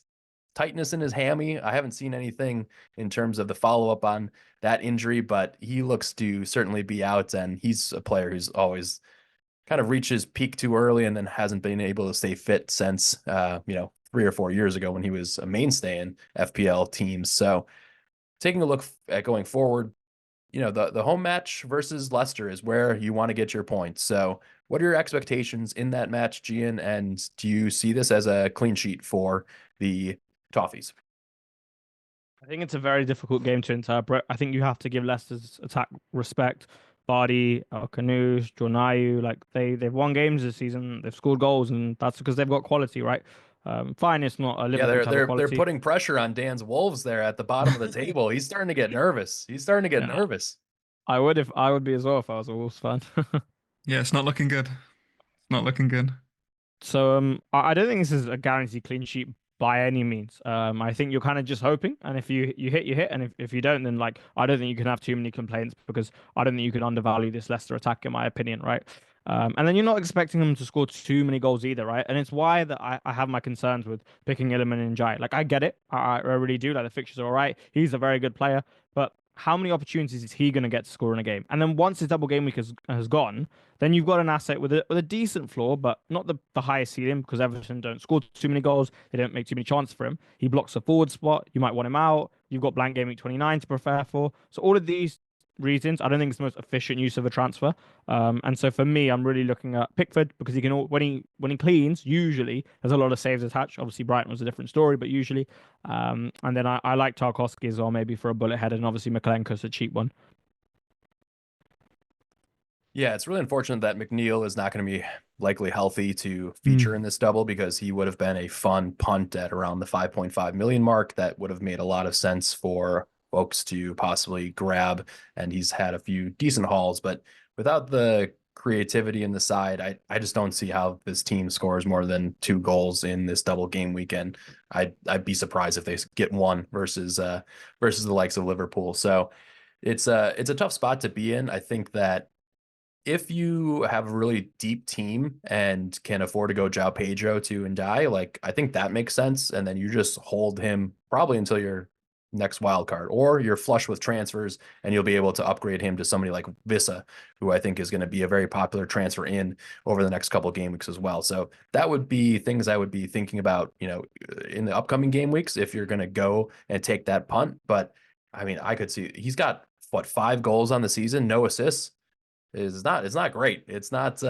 Tightness in his hammy. I haven't seen anything in terms of the follow-up on that injury, but he looks to certainly be out, and he's a player who's always kind of reached his peak too early and then hasn't been able to stay fit since, 3 or 4 years ago when he was a mainstay in FPL teams. So taking a look at going forward, you know, the home match versus Leicester is where you want to get your points. So what are your expectations in that match, Gian? And do you see this as a clean sheet for the Toffees? I think it's a very difficult game to interpret. I think you have to give Leicester's attack respect. Vardy, Canoes, Jornayu, like they've won games this season. They've scored goals, and that's because they've got quality, right? Fine, it's not a Liverpool type of quality. They're putting pressure on Dan's Wolves there at the bottom of the table. He's starting to get nervous. Nervous. I would be as well if I was a Wolves fan. Yeah, it's not looking good. It's not looking good. So I don't think this is a guaranteed clean sheet by any means. I think you're kind of just hoping, and if you hit, you hit, and if you don't, then like I don't think you can have too many complaints because I don't think you can undervalue this Leicester attack in my opinion, right? And then you're not expecting them to score too many goals either, right? And it's why that I have my concerns with picking Illiman and Jai. Like I get it, I really do. Like the fixtures are all right. He's a very good player, but how many opportunities is he going to get to score in a game? And then once his double game week has gone, then you've got an asset with a decent floor, but not the highest ceiling because Everton don't score too many goals. They don't make too many chances for him. He blocks a forward spot. You might want him out. You've got blank game week 29 to prepare for. So all of these reasons, I don't think it's the most efficient use of a transfer. And so for me, I'm really looking at Pickford because he can when he cleans, usually there's a lot of saves attached. Obviously, Brighton was a different story, but usually. And then I like Tarkowski as well, maybe for a bullet head, and obviously McLenko's a cheap one. Yeah, it's really unfortunate that McNeil is not going to be likely healthy to feature in this double, because he would have been a fun punt at around the 5.5 million mark. That would have made a lot of sense for folks to possibly grab. And he's had a few decent hauls, but without the creativity in the side, I just don't see how this team scores more than 2 goals in this double game weekend. I'd be surprised if they get one versus the likes of Liverpool. So it's a tough spot to be in. I think that if you have a really deep team and can afford to go João Pedro to Ndai, like, I think that makes sense. And then you just hold him probably until your next wild card, or you're flush with transfers and you'll be able to upgrade him to somebody like Vissa, who I think is going to be a very popular transfer in over the next couple of game weeks as well. So that would be things I would be thinking about, in the upcoming game weeks, if you're going to go and take that punt. But I mean, I could see he's got 5 goals on the season, no assists. It's not great. It's not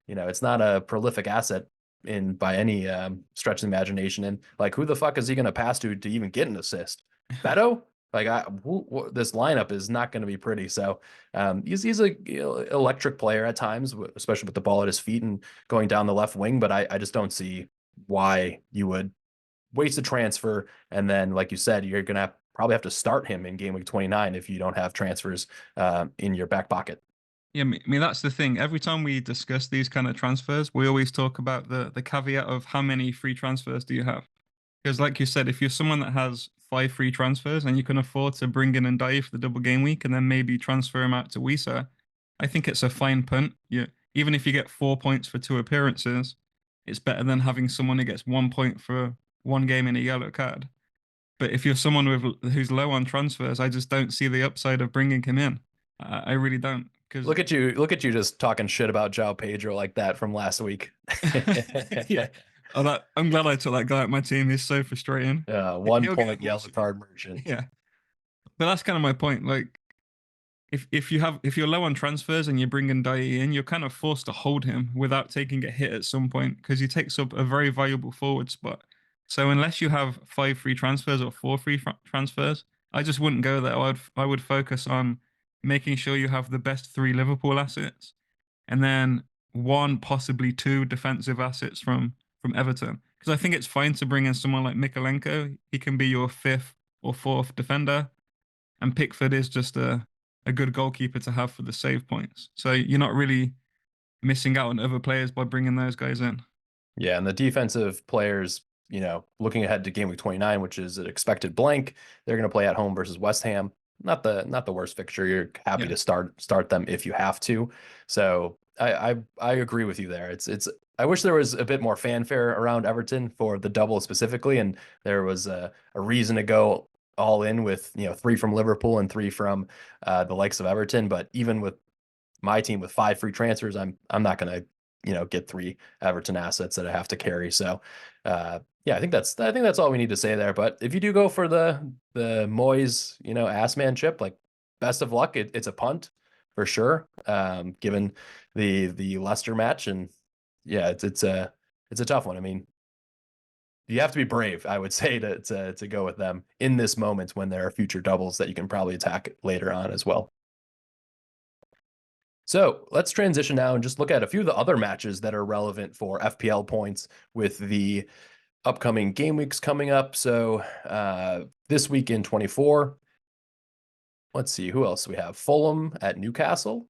it's not a prolific asset in by any stretch of the imagination. And like, who the fuck is he going to pass to even get an assist? Beto? Like, this lineup is not going to be pretty. So he's a electric player at times, especially with the ball at his feet and going down the left wing. But I just don't see why you would waste a transfer. And then, like you said, you're going to probably have to start him in game week 29 if you don't have transfers in your back pocket. Yeah, I mean, that's the thing. Every time we discuss these kind of transfers, we always talk about the caveat of how many free transfers do you have? Because like you said, if you're someone that has 5 free transfers and you can afford to bring in Ndai for the double game week and then maybe transfer him out to Wisa, I think it's a fine punt. Even if you get 4 points for 2 appearances, it's better than having someone who gets 1 point for 1 game and a yellow card. But if you're someone who's low on transfers, I just don't see the upside of bringing him in. I really don't. Look at you just talking shit about João Pedro like that from last week. Yeah. I'm glad I took that guy at my team. He's so frustrating. 1 point yellow card merchant. Yeah. But that's kind of my point. Like, if you're low on transfers and you bring Ndai in, you're kind of forced to hold him without taking a hit at some point, because he takes up a very valuable forward spot. So unless you have 5 free transfers or 4 free transfers, I just wouldn't go there. I would focus on making sure you have the best 3 Liverpool assets, and then 1, possibly 2 defensive assets from Everton. Because I think it's fine to bring in someone like Mikalenko. He can be your 5th or 4th defender, and Pickford is just a good goalkeeper to have for the save points. So you're not really missing out on other players by bringing those guys in. Yeah, and the defensive players, looking ahead to game week 29, which is an expected blank, they're going to play at home versus West Ham. Not the worst fixture. You're happy to start them if you have to. So I agree with you there. It's I wish there was a bit more fanfare around Everton for the double specifically, and there was a reason to go all in with 3 from Liverpool and 3 from the likes of Everton. But even with my team with 5 free transfers, I'm not going to get 3 Everton assets that I have to carry. So yeah, I think that's all we need to say there. But if you do go for the Moyes, ass man chip, like, best of luck. It's a punt for sure, given the Leicester match. And yeah, it's a tough one. I mean, you have to be brave, I would say, to go with them in this moment when there are future doubles that you can probably attack later on as well. So let's transition now and just look at a few of the other matches that are relevant for FPL points with the upcoming game weeks coming up. So this week in 24, let's see who else we have. Fulham at Newcastle.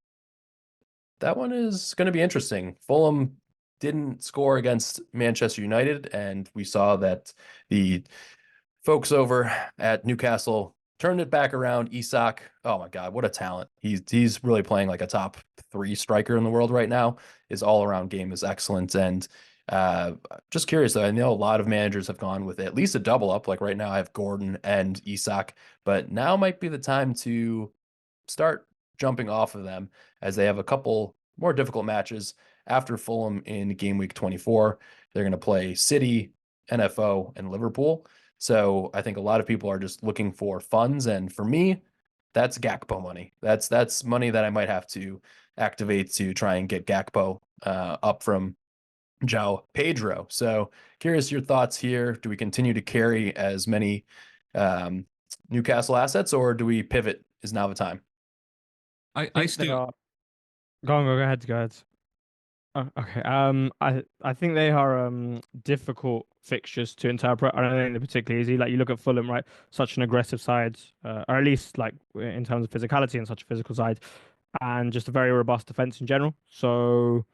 That one is going to be interesting. Fulham didn't score against Manchester United, and we saw that the folks over at Newcastle turned it back around. Isak, oh my God, what a talent. He's really playing like a top 3 striker in the world right now. His all-around game is excellent. And just curious though, I know a lot of managers have gone with at least a double up. Like right now I have Gordon and Isak, but now might be the time to start jumping off of them, as they have a couple more difficult matches after Fulham in game week 24. They're going to play City, NFO, and Liverpool. So I think a lot of people are just looking for funds. And for me, that's Gakpo money. That's money that I might have to activate to try and get Gakpo up from João Pedro. So curious your thoughts here. Do we continue to carry as many Newcastle assets, or do we pivot? Is now the time? I still Go ahead, go ahead. Oh, okay. I think they are difficult fixtures to interpret. I don't think they're particularly easy. Like you look at Fulham, right? Such an aggressive side, or at least like in terms of physicality and such a physical side, and just a very robust defense in general. So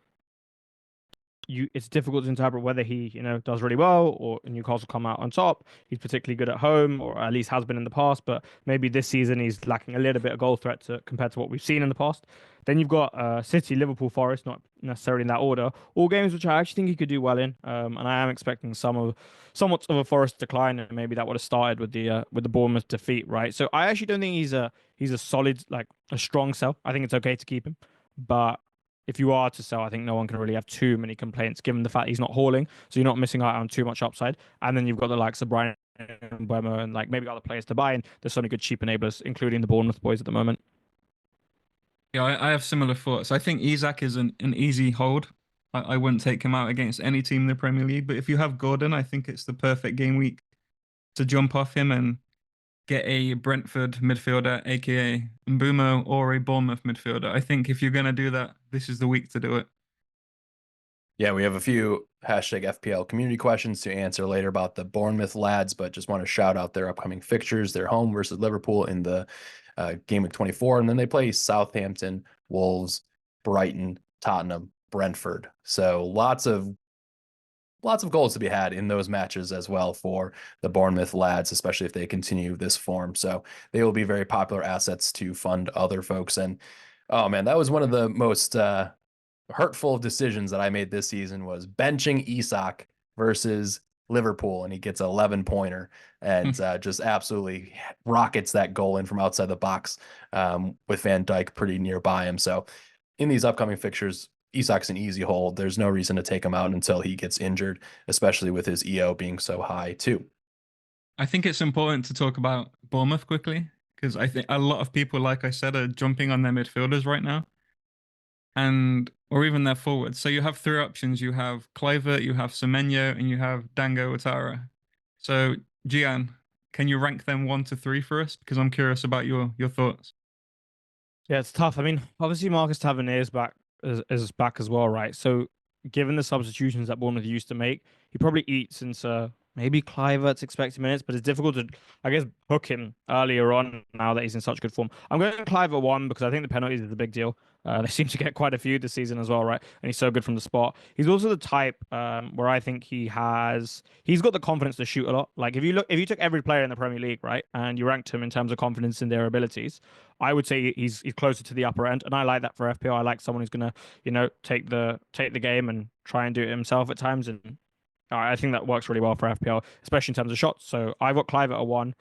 it's difficult to interpret whether he, does really well or Newcastle come out on top. He's particularly good at home, or at least has been in the past, but maybe this season he's lacking a little bit of goal threat compared to what we've seen in the past. Then you've got City, Liverpool, Forest, not necessarily in that order. All games which I actually think he could do well in, and I am expecting somewhat of a Forest decline, and maybe that would have started with the Bournemouth defeat, right? So I actually don't think he's a solid, like a strong sell. I think it's okay to keep him, but if you are to sell, I think no one can really have too many complaints given the fact he's not hauling, so you're not missing out on too much upside. And then you've got the likes of Brian and Boomo and like maybe other players to buy, and there's so many good cheap enablers, including the Bournemouth boys at the moment. Yeah, I have similar thoughts. I think Isak is an easy hold. I wouldn't take him out against any team in the Premier League, but if you have Gordon, I think it's the perfect game week to jump off him and get a Brentford midfielder, aka Boomo, or a Bournemouth midfielder. I think if you're going to do that, this is the week to do it. Yeah, we have a few hashtag FPL community questions to answer later about the Bournemouth lads, but just want to shout out their upcoming fixtures. They're home versus Liverpool in the GAMEWEEK24, and then they play Southampton, Wolves, Brighton, Tottenham, Brentford. So lots of goals to be had in those matches as well for the Bournemouth lads, especially if they continue this form. So they will be very popular assets to fund other folks. And oh man, that was one of the most hurtful decisions that I made this season was benching Isak versus Liverpool, and he gets an 11-pointer and just absolutely rockets that goal in from outside the box with Van Dijk pretty nearby him. So in these upcoming fixtures, Isak's an easy hold. There's no reason to take him out until he gets injured, especially with his EO being so high too. I think it's important to talk about Bournemouth quickly because I think a lot of people, like I said, are jumping on their midfielders right now, or even their forwards. So you have three options: you have Kluivert, you have Semenyo, and you have Dango Ouattara. So Gian, can you rank them 1 to 3 for us? Because I'm curious about your thoughts. Yeah, it's tough. I mean, obviously Marcus Tavernier is back as well, right? So given the substitutions that Bournemouth used to make, he probably eats into maybe Kluivert's expected minutes, but it's difficult to, I guess, hook him earlier on now that he's in such good form. I'm going Kluivert 1 because I think the penalties is a big deal. They seem to get quite a few this season as well, right? And he's so good from the spot. He's also the type where I think he's got the confidence to shoot a lot. Like if you took every player in the Premier League, right, and you ranked him in terms of confidence in their abilities, I would say he's closer to the upper end, and I like that for FPL. I like someone who's gonna, take the game and try and do it himself at times, and I think that works really well for FPL, especially in terms of shots. So I've got Kluivert at 1.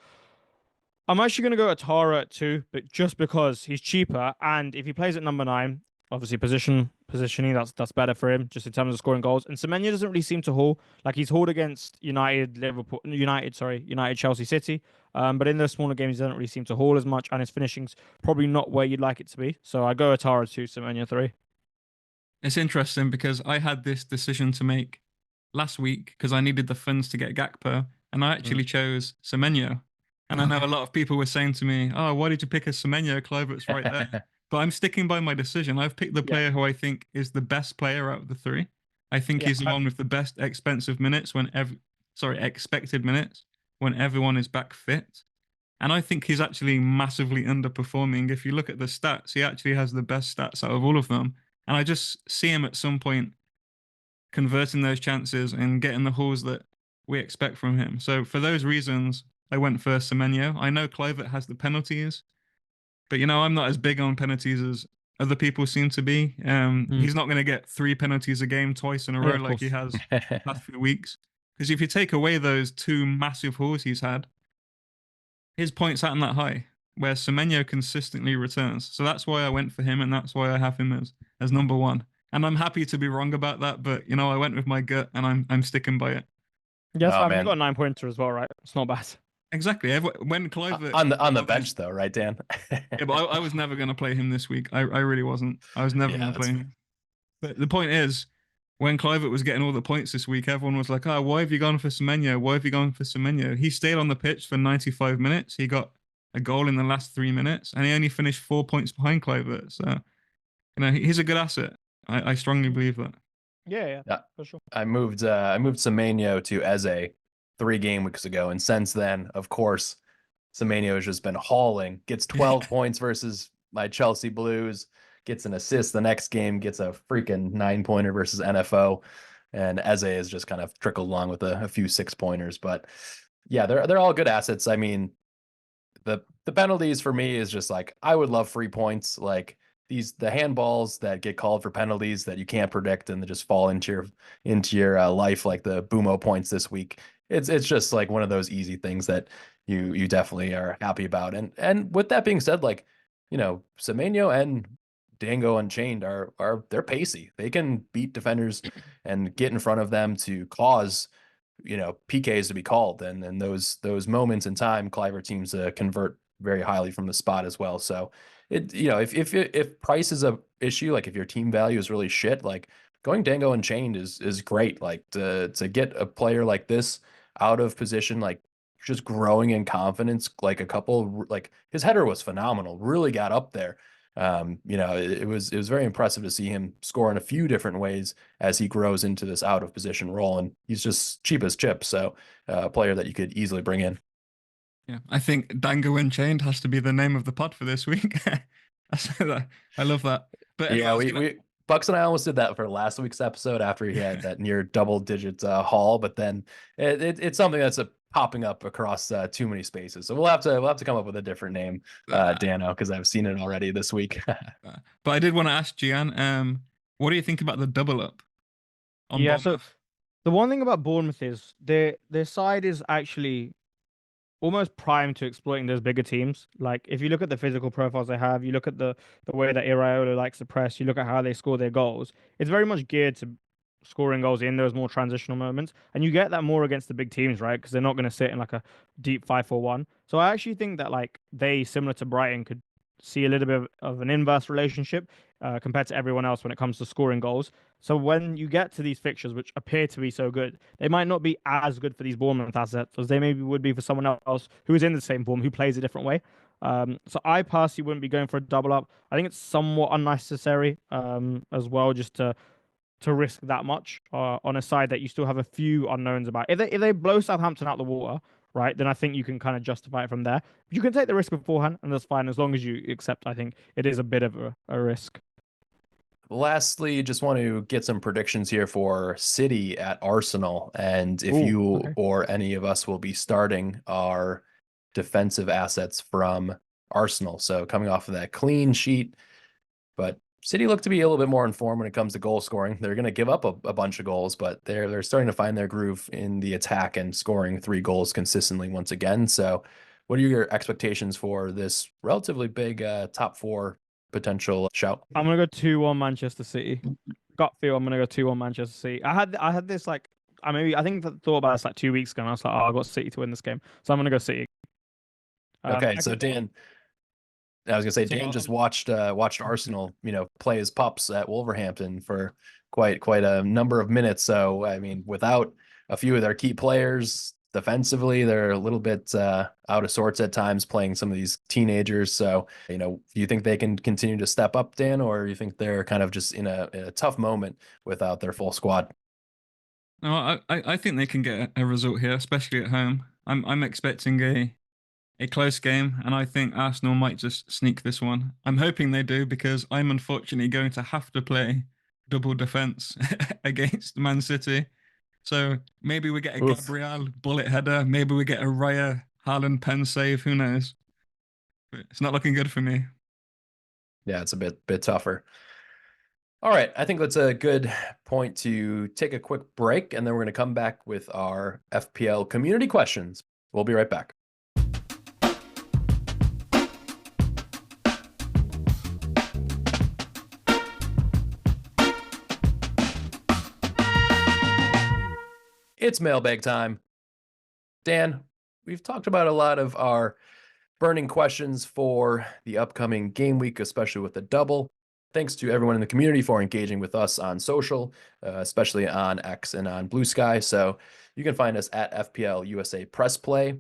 I'm actually going to go Ouattara at 2, but just because he's cheaper, and if he plays at number 9, obviously positioning that's better for him, just in terms of scoring goals. And Semenyo doesn't really seem to haul. Like he's hauled against United, Chelsea, City. But in the smaller games, he doesn't really seem to haul as much, and his finishing's probably not where you'd like it to be. So I go Ouattara 2, Semenyo 3. It's interesting because I had this decision to make last week because I needed the funds to get Gakpo, and I actually chose Semenyo. And I know a lot of people were saying to me, "Oh, why did you pick a Semenyo? Kluivert's right there." But I'm sticking by my decision. I've picked the player who I think is the best player out of the three. I think he's the one with the best expected minutes when everyone is back fit. And I think he's actually massively underperforming. If you look at the stats, he actually has the best stats out of all of them. And I just see him at some point converting those chances and getting the hauls that we expect from him. So for those reasons, I went for Semenyo. I know Kluivert has the penalties, but I'm not as big on penalties as other people seem to be. He's not going to get 3 penalties a game twice in a row like he has the past few weeks. Because if you take away those 2 massive hauls he's had, his points aren't that high, where Semenyo consistently returns. So that's why I went for him, and that's why I have him as number 1. And I'm happy to be wrong about that, but I went with my gut, and I'm sticking by it. Yes, You've got a 9-pointer as well, right? It's not bad. Exactly. When Kluivert on the bench though, right, Dan? Yeah, but I was never going to play him this week. I really wasn't. I was never going to play him. But the point is, when Kluivert was getting all the points this week, everyone was like, "Oh, why have you gone for Semenyo? Why have you gone for Semenyo?" He stayed on the pitch for 95 minutes. He got a goal in the last 3 minutes, and he only finished 4 points behind Kluivert. So he's a good asset. I strongly believe that. Yeah, Yeah. for sure. I moved Semenyo to Eze 3 game weeks ago, and since then, of course, Semenyo has just been hauling. Gets 12 points versus my Chelsea Blues, gets an assist the next game, gets a freaking 9-pointer versus NFO, and Eze has just kind of trickled along with a few 6-pointers. But yeah, they're all good assets. I mean, the penalties for me is just like, I would love free points, like the handballs that get called for penalties that you can't predict and they just fall into your life, like the Boomo points this week. It's just like one of those easy things that you definitely are happy about. And with that being said, like, Semenyo and Dango Unchained they're pacey. They can beat defenders and get in front of them to cause PKs to be called, and those moments in time, Cliver teams convert very highly from the spot as well. So if price is a issue, like if your team value is really shit, like going Dango Unchained is great. Like to get a player like this out of position, like just growing in confidence, like like his header was phenomenal, really got up there. It was very impressive to see him score in a few different ways as he grows into this out of position role, and he's just cheap as chips. So a player that you could easily bring in. Yeah, I think Dango Unchained has to be the name of the pod for this week. I love that. But yeah, we Bucks and I almost did that for last week's episode after he had that near double-digit haul, but then it's something that's popping up across too many spaces. So we'll have to come up with a different name, Dano, because I've seen it already this week. But I did want to ask Gian, what do you think about the double up? Yeah, so the one thing about Bournemouth is their side is actually almost primed to exploiting those bigger teams. Like if you look at the physical profiles they have, you look at the way that Iraola likes to press, you look at how they score their goals, it's very much geared to scoring goals in those more transitional moments. And you get that more against the big teams, right? Because they're not going to sit in like a deep 5-4-1. So I actually think that like they, similar to Brighton, could see a little bit of an inverse relationship compared to everyone else when it comes to scoring goals. So when you get to these fixtures, which appear to be so good, they might not be as good for these Bournemouth assets as they maybe would be for someone else who is in the same form, who plays a different way. So I personally wouldn't be going for a double up. I think it's somewhat unnecessary as well, just to risk that much on a side that you still have a few unknowns about. If they blow Southampton out the water, right, then I think you can kind of justify it from there. But you can take the risk beforehand, and that's fine as long as you accept. I think it is a bit of a risk. Lastly, just want to get some predictions here for City at Arsenal, and if you or any of us will be starting our defensive assets from Arsenal. So coming off of that clean sheet, but City look to be a little bit more informed when it comes to goal scoring. They're going to give up a bunch of goals, but they're starting to find their groove in the attack and scoring 3 goals consistently once again. So what are your expectations for this relatively big top 4 potential shout? I'm gonna go 2-1 Manchester City. Gut feel, I'm gonna go 2-1 Manchester City. I had this like I think thought about this like 2 weeks ago, and I was like, oh, I got City to win this game, so I'm gonna go City. Okay, so Dan, I was gonna say Dan just watched Arsenal, play his pups at Wolverhampton for quite a number of minutes. So I mean, without a few of their key players defensively, they're a little bit out of sorts at times playing some of these teenagers. So do you think they can continue to step up, Dan, or you think they're kind of just in a tough moment without their full squad? No, I think they can get a result here, especially at home. I'm expecting a close game, and I think Arsenal might just sneak this one. I'm hoping they do because I'm unfortunately going to have to play double defense against Man City. So maybe we get a Gabriel bullet header, maybe we get a Raya Haaland pen save, who knows? But it's not looking good for me. Yeah, it's a bit tougher. All right, I think that's a good point to take a quick break, and then we're going to come back with our FPL community questions. We'll be right back. It's mailbag time. Dan, we've talked about a lot of our burning questions for the upcoming game week, especially with the double. Thanks to everyone in the community for engaging with us on social, especially on X and on Blue Sky. So you can find us at FPL USA Press Play.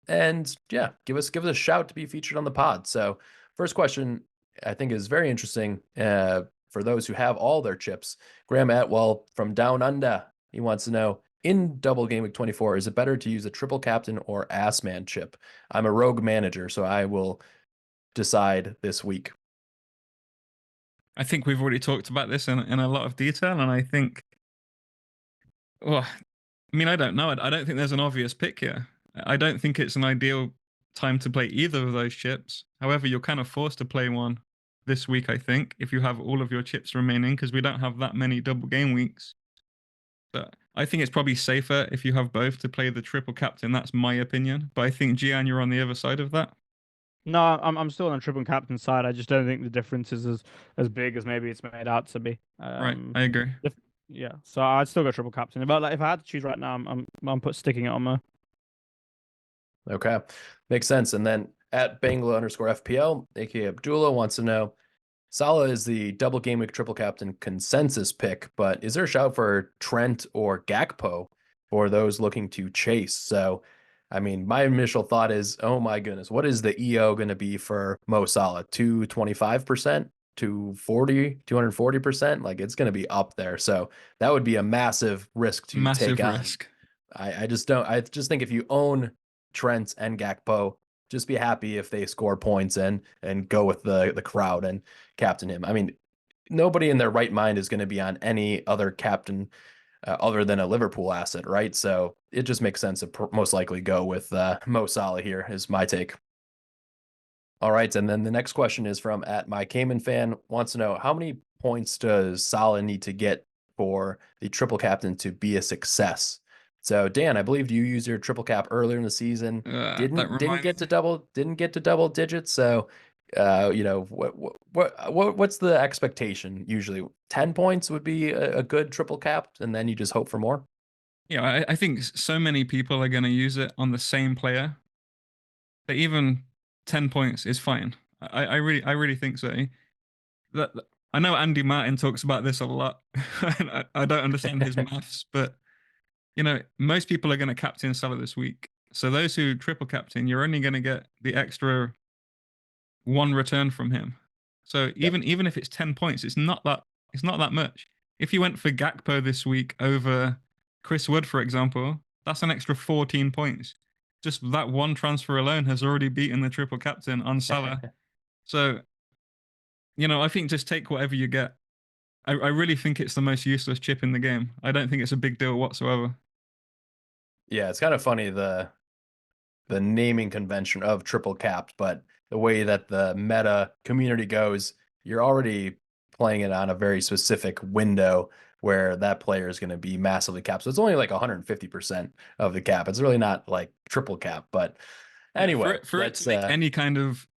And yeah, give us a shout to be featured on the pod. So first question I think is very interesting for those who have all their chips. Graham Atwell from Down Under, he wants to know, in double game week 24, is it better to use a triple captain or ass man chip? I'm a rogue manager, so I will decide this week. I think we've already talked about this in a lot of detail, and I think, well, I mean, I don't know. I don't think there's an obvious pick here. I don't think it's an ideal time to play either of those chips. However, you're kind of forced to play one this week, I think, if you have all of your chips remaining, because we don't have that many double game weeks. But I think it's probably safer if you have both to play the triple captain. That's my opinion. But I think, Gian, you're on the other side of that. No, I'm still on the triple captain side. I just don't think the difference is as big as maybe it's made out to be. Right, I agree. Yeah, so I'd still go triple captain. But like, if I had to choose right now, I'm sticking it on Mo. Okay, makes sense. And then at Bangla_FPL, aka Abdullah, wants to know, Salah is the double game week triple captain consensus pick, but is there a shout for Trent or Gakpo for those looking to chase? So, I mean, my initial thought is, oh my goodness, what is the EO going to be for Mo Salah? 225%, 240%? Like, it's going to be up there. So that would be a massive risk to take on. I just think if you own Trent and Gakpo, just be happy if they score points and go with the crowd and captain him. I mean, nobody in their right mind is going to be on any other captain other than a Liverpool asset, right? So it just makes sense to most likely go with Mo Salah here is my take. All right, and then the next question is from @MyCayman wants to know, how many points does Salah need to get for the triple captain to be a success? So Dan, I believe you used your triple cap earlier in the season. Didn't get to double digits. So, you know, what's the expectation usually? 10 points would be a good triple cap, and then you just hope for more. Yeah, I think so many people are going to use it on the same player that even 10 points is fine. I really think so. That I know Andy Martin talks about this a lot. I don't understand his maths, but you know, most people are going to captain Salah this week. So those who triple captain, you're only going to get the extra one return from him. So even if it's 10 points, it's not that much. If you went for Gakpo this week over Chris Wood, for example, that's an extra 14 points. Just that one transfer alone has already beaten the triple captain on Salah. So, you know, I think just take whatever you get. I really think it's the most useless chip in the game. I don't think it's a big deal whatsoever. Yeah, it's kind of funny the naming convention of triple capped, but the way that the meta community goes, you're already playing it on a very specific window where that player is going to be massively capped. So it's only like 150% of the cap. It's really not like triple cap, but anyway, yeah, for it to make any kind of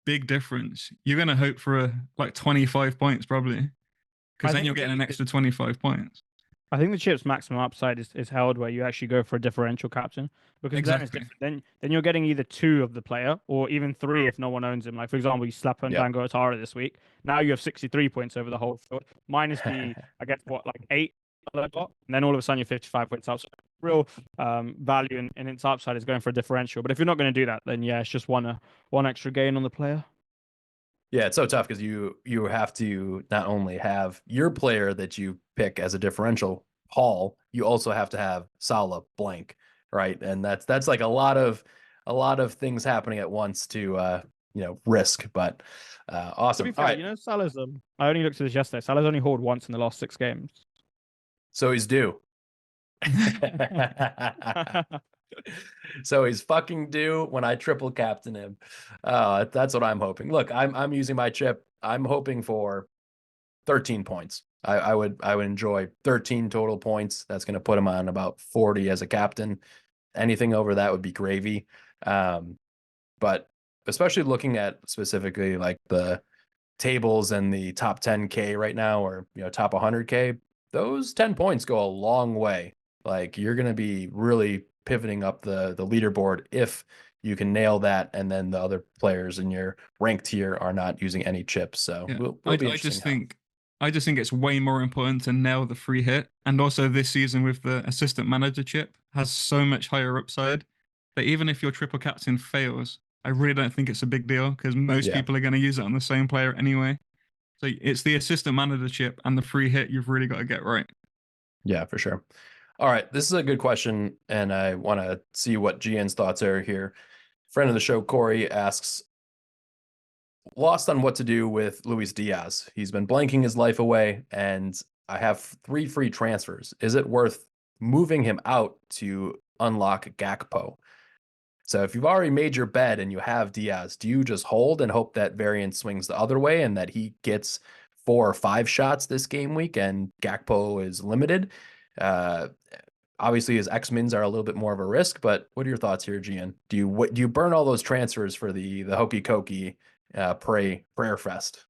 big difference, you're going to hope for like 25 points probably, because then you're getting an extra 25 points. I think the chip's maximum upside is held where you actually go for a differential captain, because then it's different. Then you're getting either 2 of the player or even 3 if no one owns him. Like, for example, you slap on Dango Atara this week. Now you have 63 points over the whole field, minus the, I guess, like 8 that I got, and then all of a sudden you're 55 points up. So real value in its upside is going for a differential. But if you're not going to do that, then yeah, it's just one extra gain on the player. Yeah, it's so tough because you have to not only have your player that you pick as a differential haul, you also have to have Salah blank, right? And that's like a lot of things happening at once to risk. But awesome. To be fair, you know, Salah's I only looked at this yesterday. Salah's only hauled once in the last 6 games. So he's due. So he's fucking due when I triple captain him. That's what I'm hoping. Look, I'm using my chip. I'm hoping for 13 points. I would enjoy 13 total points. That's going to put him on about 40 as a captain. Anything over that would be gravy. But especially looking at specifically like the tables and the top 10K right now, or top 100K, those 10 points go a long way. Like, you're going to be really pivoting up the leaderboard if you can nail that, and then the other players in your ranked tier are not using any chips. So I just think it's way more important to nail the free hit, and also this season with the assistant manager chip has so much higher upside that even if your triple captain fails, I really don't think it's a big deal because most people are going to use it on the same player anyway. So it's the assistant managership and the free hit you've really got to get right. Yeah, for sure. All right, this is a good question, and I want to see what GN's thoughts are here. Friend of the show, Corey, asks, lost on what to do with Luis Diaz. He's been blanking his life away, and I have 3 free transfers. Is it worth moving him out to unlock Gakpo? So if you've already made your bet and you have Diaz, do you just hold and hope that variance swings the other way and that he gets 4 or 5 shots this game week and Gakpo is limited? Obviously his X-Mins are a little bit more of a risk, but what are your thoughts here, Gian? Do you burn all those transfers for the hokey cokey prayer fest?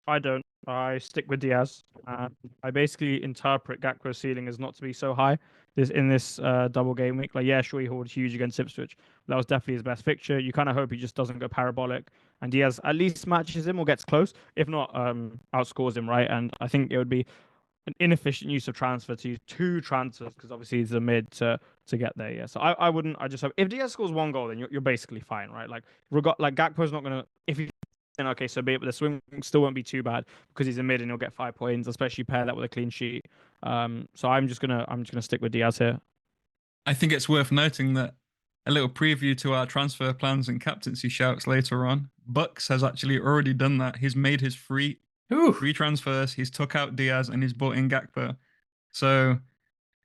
I don't. I stick with Diaz. I basically interpret Gakpo's ceiling as not to be so high in this double game week. Like, yeah, sure, he hauled huge against Ipswich. That was definitely his best fixture. You kind of hope he just doesn't go parabolic, and Diaz at least matches him or gets close, if not outscores him, right? And I think it would be an inefficient use of transfer to use 2 transfers because obviously he's a mid to get there. Yeah, so I wouldn't. I just hope if Diaz scores 1 goal, then you're basically fine, right? Like Gakpo's not gonna if he. And okay, so be it, but the swing still won't be too bad because he's a mid and he'll get 5 points, especially pair that with a clean sheet. So I'm just gonna stick with Diaz here. I think it's worth noting that a little preview to our transfer plans and captaincy shouts later on. Bucks has actually already done that. He's made his free transfers. He's took out Diaz and he's bought in Gakpo. So,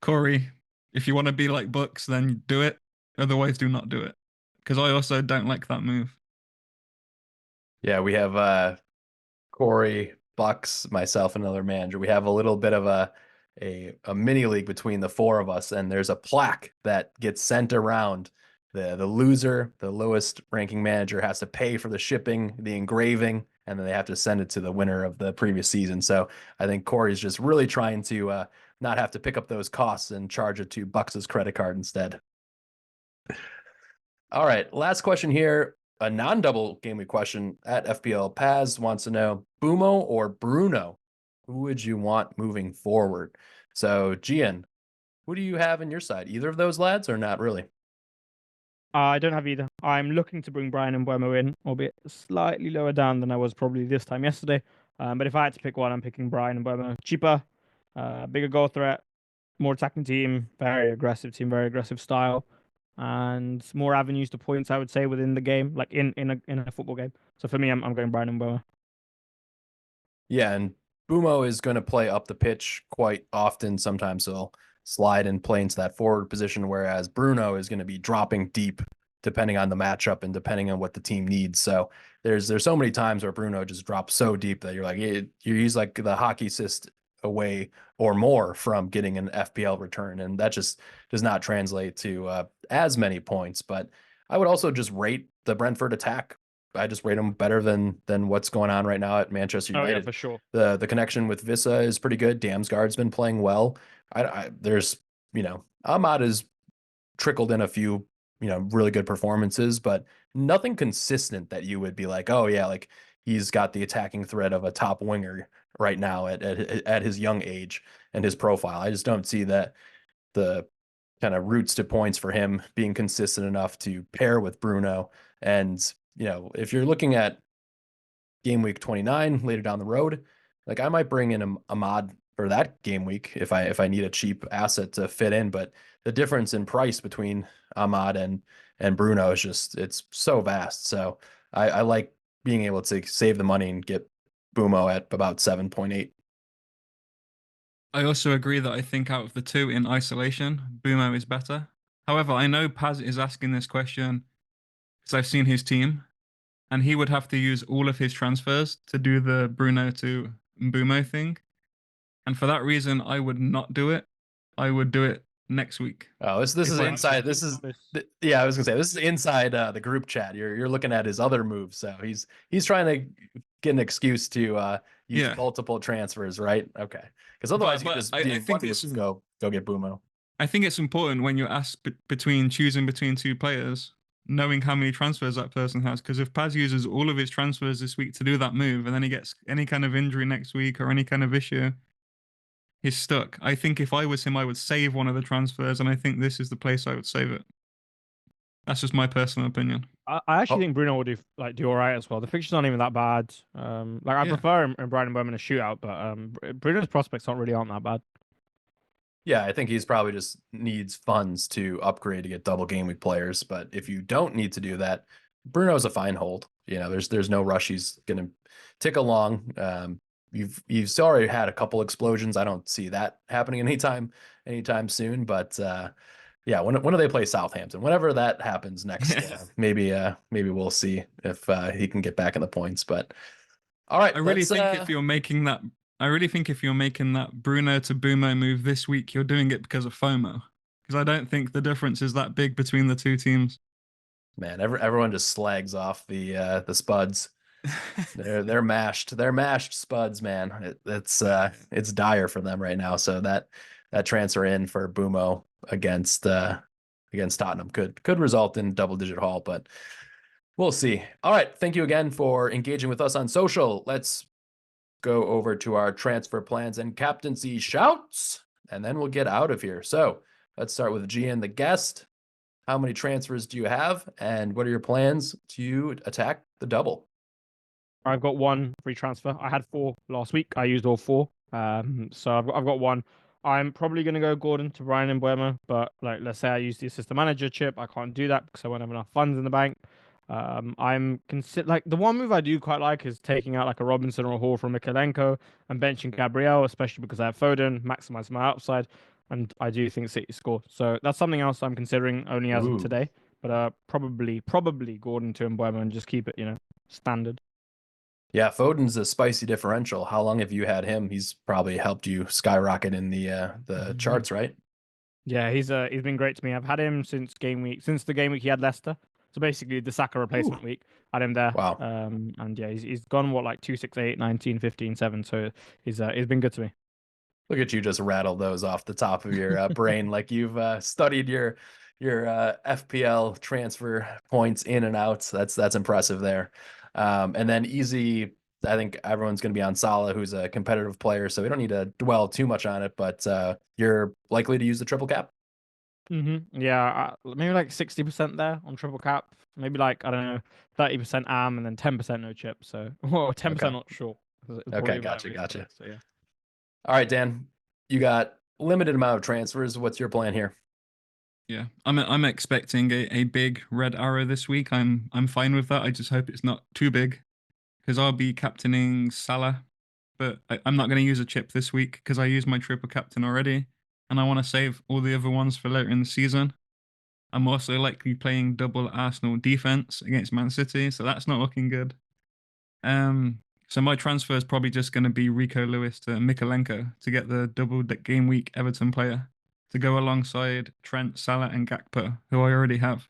Corey, if you want to be like Bucks, then do it. Otherwise, do not do it. Because I also don't like that move. Yeah, we have Corey, Bucks, myself, and another manager. We have a little bit of a mini league between the 4 of us, and there's a plaque that gets sent around. The loser, the lowest ranking manager, has to pay for the shipping, the engraving, and then they have to send it to the winner of the previous season. So I think Corey's just really trying to not have to pick up those costs and charge it to Bucks's credit card instead. All right, last question here. A non-double game week question at FPL Paz wants to know, Boomo or Bruno, who would you want moving forward? So, Gian, who do you have in your side? Either of those lads or not really? I don't have either. I'm looking to bring Brian and Boomo in, albeit slightly lower down than I was probably this time yesterday. But if I had to pick one, I'm picking Brian and Boomo. Cheaper, bigger goal threat, more attacking team, very aggressive team, very aggressive style, and more avenues to points, I would say, within the game, like in a football game. So for me, I'm going Brian and Boomo. Yeah, and Boomo is going to play up the pitch quite often. Sometimes he'll slide and play into that forward position, whereas Bruno is going to be dropping deep depending on the matchup and depending on what the team needs. So there's so many times where Bruno just drops so deep that you're like, he's like the hockey assist away or more from getting an FPL return, and that just does not translate to as many points. But I would also just rate the Brentford attack. I just rate them better than what's going on right now at Manchester United. Oh yeah, for sure. The connection with Vissa is pretty good. Damsgaard's been playing well. There's Ahmad has trickled in a few really good performances, but nothing consistent that you would be like, oh yeah, like he's got the attacking threat of a top winger right now at his young age and his profile. I just don't see that the kind of roots to points for him being consistent enough to pair with Bruno. And if you're looking at game week 29 later down the road, like I might bring in Ahmad for that game week if I need a cheap asset to fit in. But the difference in price between Ahmad and Bruno is just, it's so vast. So I like being able to save the money and get Boomo at about 7.8. I also agree that I think out of the 2 in isolation, Boomo is better. However, I know Paz is asking this question because I've seen his team, and he would have to use all of his transfers to do the Bruno to Boomo thing. And for that reason, I would not do it. I would do it next week. Oh, this is inside. This is I was gonna say this is inside the group chat. You're looking at his other moves, so he's trying to get an excuse to use multiple transfers, right? Okay, because otherwise I think it's go get Boomo. I think it's important when you're asked choosing between 2 players, knowing how many transfers that person has. Because if Paz uses all of his transfers this week to do that move, and then he gets any kind of injury next week or any kind of issue, he's stuck. I think if I was him, I would save one of the transfers, and I think this is the place I would save it. That's just my personal opinion. I actually Oh. think Bruno will do all right as well. The fixtures aren't even that bad. I Yeah. prefer him and Brian Bowman a shootout, but Bruno's prospects aren't that bad. Yeah, I think he's probably just needs funds to upgrade to get double game week players. But if you don't need to do that, Bruno's a fine hold. You know, there's no rush. He's gonna tick along. You've already had a couple explosions. I don't see that happening anytime soon. But yeah, when do they play Southampton? Whenever that happens next, maybe we'll see if he can get back in the points. But all right, I really think if you're making that Bruno to Boomo move this week, you're doing it because of FOMO. Because I don't think the difference is that big between the two teams. Man, everyone just slags off the Spuds. They're mashed. They're mashed Spuds, man. It's dire for them right now. So that transfer in for Boomo against Tottenham could result in double-digit haul, but we'll see. All right, thank you again for engaging with us on social. Let's go over to our transfer plans and captaincy shouts, and then we'll get out of here. So let's start with Gian, the guest. How many transfers do you have, and what are your plans to attack the double? I've got one free transfer. I had 4 last week. I used all 4. So I've got one. I'm probably going to go Gordon to Brian and Buemo, but let's say I use the assistant manager chip. I can't do that because I won't have enough funds in the bank. I'm the one move I do quite like is taking out like a Robinson or a Hall from Mikalenko and benching Gabriel, especially because I have Foden, maximize my upside, and I do think City score. So that's something else I'm considering only as of today. But probably Gordon to Mbeumo and just keep it, standard. Yeah, Foden's a spicy differential. How long have you had him? He's probably helped you skyrocket in the charts, right? Yeah, he's been great to me. I've had him since the game week he had Leicester. So basically the Saka replacement week. Had him there. Wow. And yeah, he's gone 2, 6, 8, 19, 15, 7. So he's been good to me. Look at you just rattle those off the top of your brain like you've studied your FPL transfer points in and out. That's impressive there. And then easy, I think everyone's going to be on Salah, who's a competitive player, so we don't need to dwell too much on it, but you're likely to use the triple cap? Yeah, maybe 60% there on triple cap. Maybe I don't know, 30% AM and then 10% no chip. So, well, 10% not sure. Okay, gotcha. So, yeah. All right, Dan, you got limited amount of transfers. What's your plan here? Yeah, I'm expecting a big red arrow this week. I'm fine with that. I just hope it's not too big, because I'll be captaining Salah, but I'm not going to use a chip this week because I used my triple captain already, and I want to save all the other ones for later in the season. I'm also likely playing double Arsenal defense against Man City, so that's not looking good. So my transfer is probably just going to be Rico Lewis to Mikalenko to get the double game week Everton player to go alongside Trent, Salah, and Gakpo, who I already have.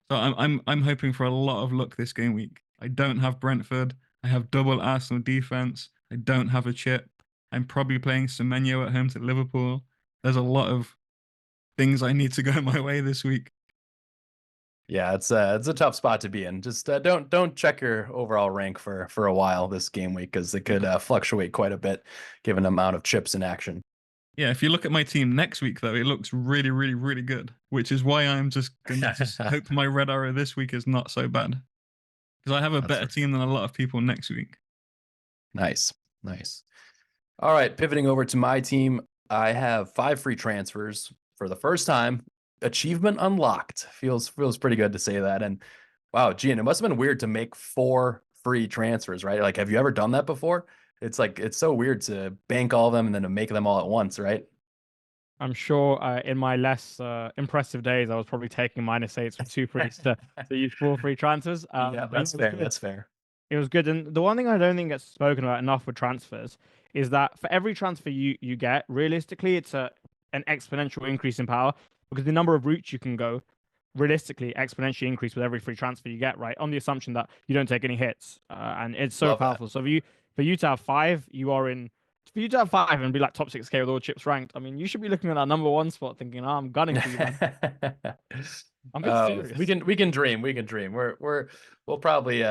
So I'm hoping for a lot of luck this game week. I don't have Brentford. I have double Arsenal defense. I don't have a chip. I'm probably playing Semenyo at home to Liverpool. There's a lot of things I need to go my way this week. Yeah, it's a tough spot to be in. Just don't check your overall rank for a while this game week, because it could fluctuate quite a bit given the amount of chips in action. Yeah, if you look at my team next week, though, it looks really, really, really good, which is why I'm just going to hope my red arrow this week is not so bad, because I have a better team than a lot of people next week. Nice. All right, pivoting over to my team, I have 5 free transfers for the first time. Achievement unlocked. Feels pretty good to say that. And wow, Gian, it must have been weird to make 4 free transfers, right? Have you ever done that before? It's so weird to bank all of them and then to make them all at once, right? I'm sure in my less impressive days, I was probably taking -8s from 2 frees to use 4 free transfers. Yeah, that's fair. That's fair. It was good. And the one thing I don't think gets spoken about enough with transfers is that for every transfer you get, realistically, it's an exponential increase in power, because the number of routes you can go realistically exponentially increase with every free transfer you get, right? On the assumption that you don't take any hits. And it's so powerful. So for you to have 5, for you to have 5 and be top 6K with all chips ranked, I mean, you should be looking at that number 1 spot thinking, I'm gunning for you, man. I'm serious. We can dream. We'll probably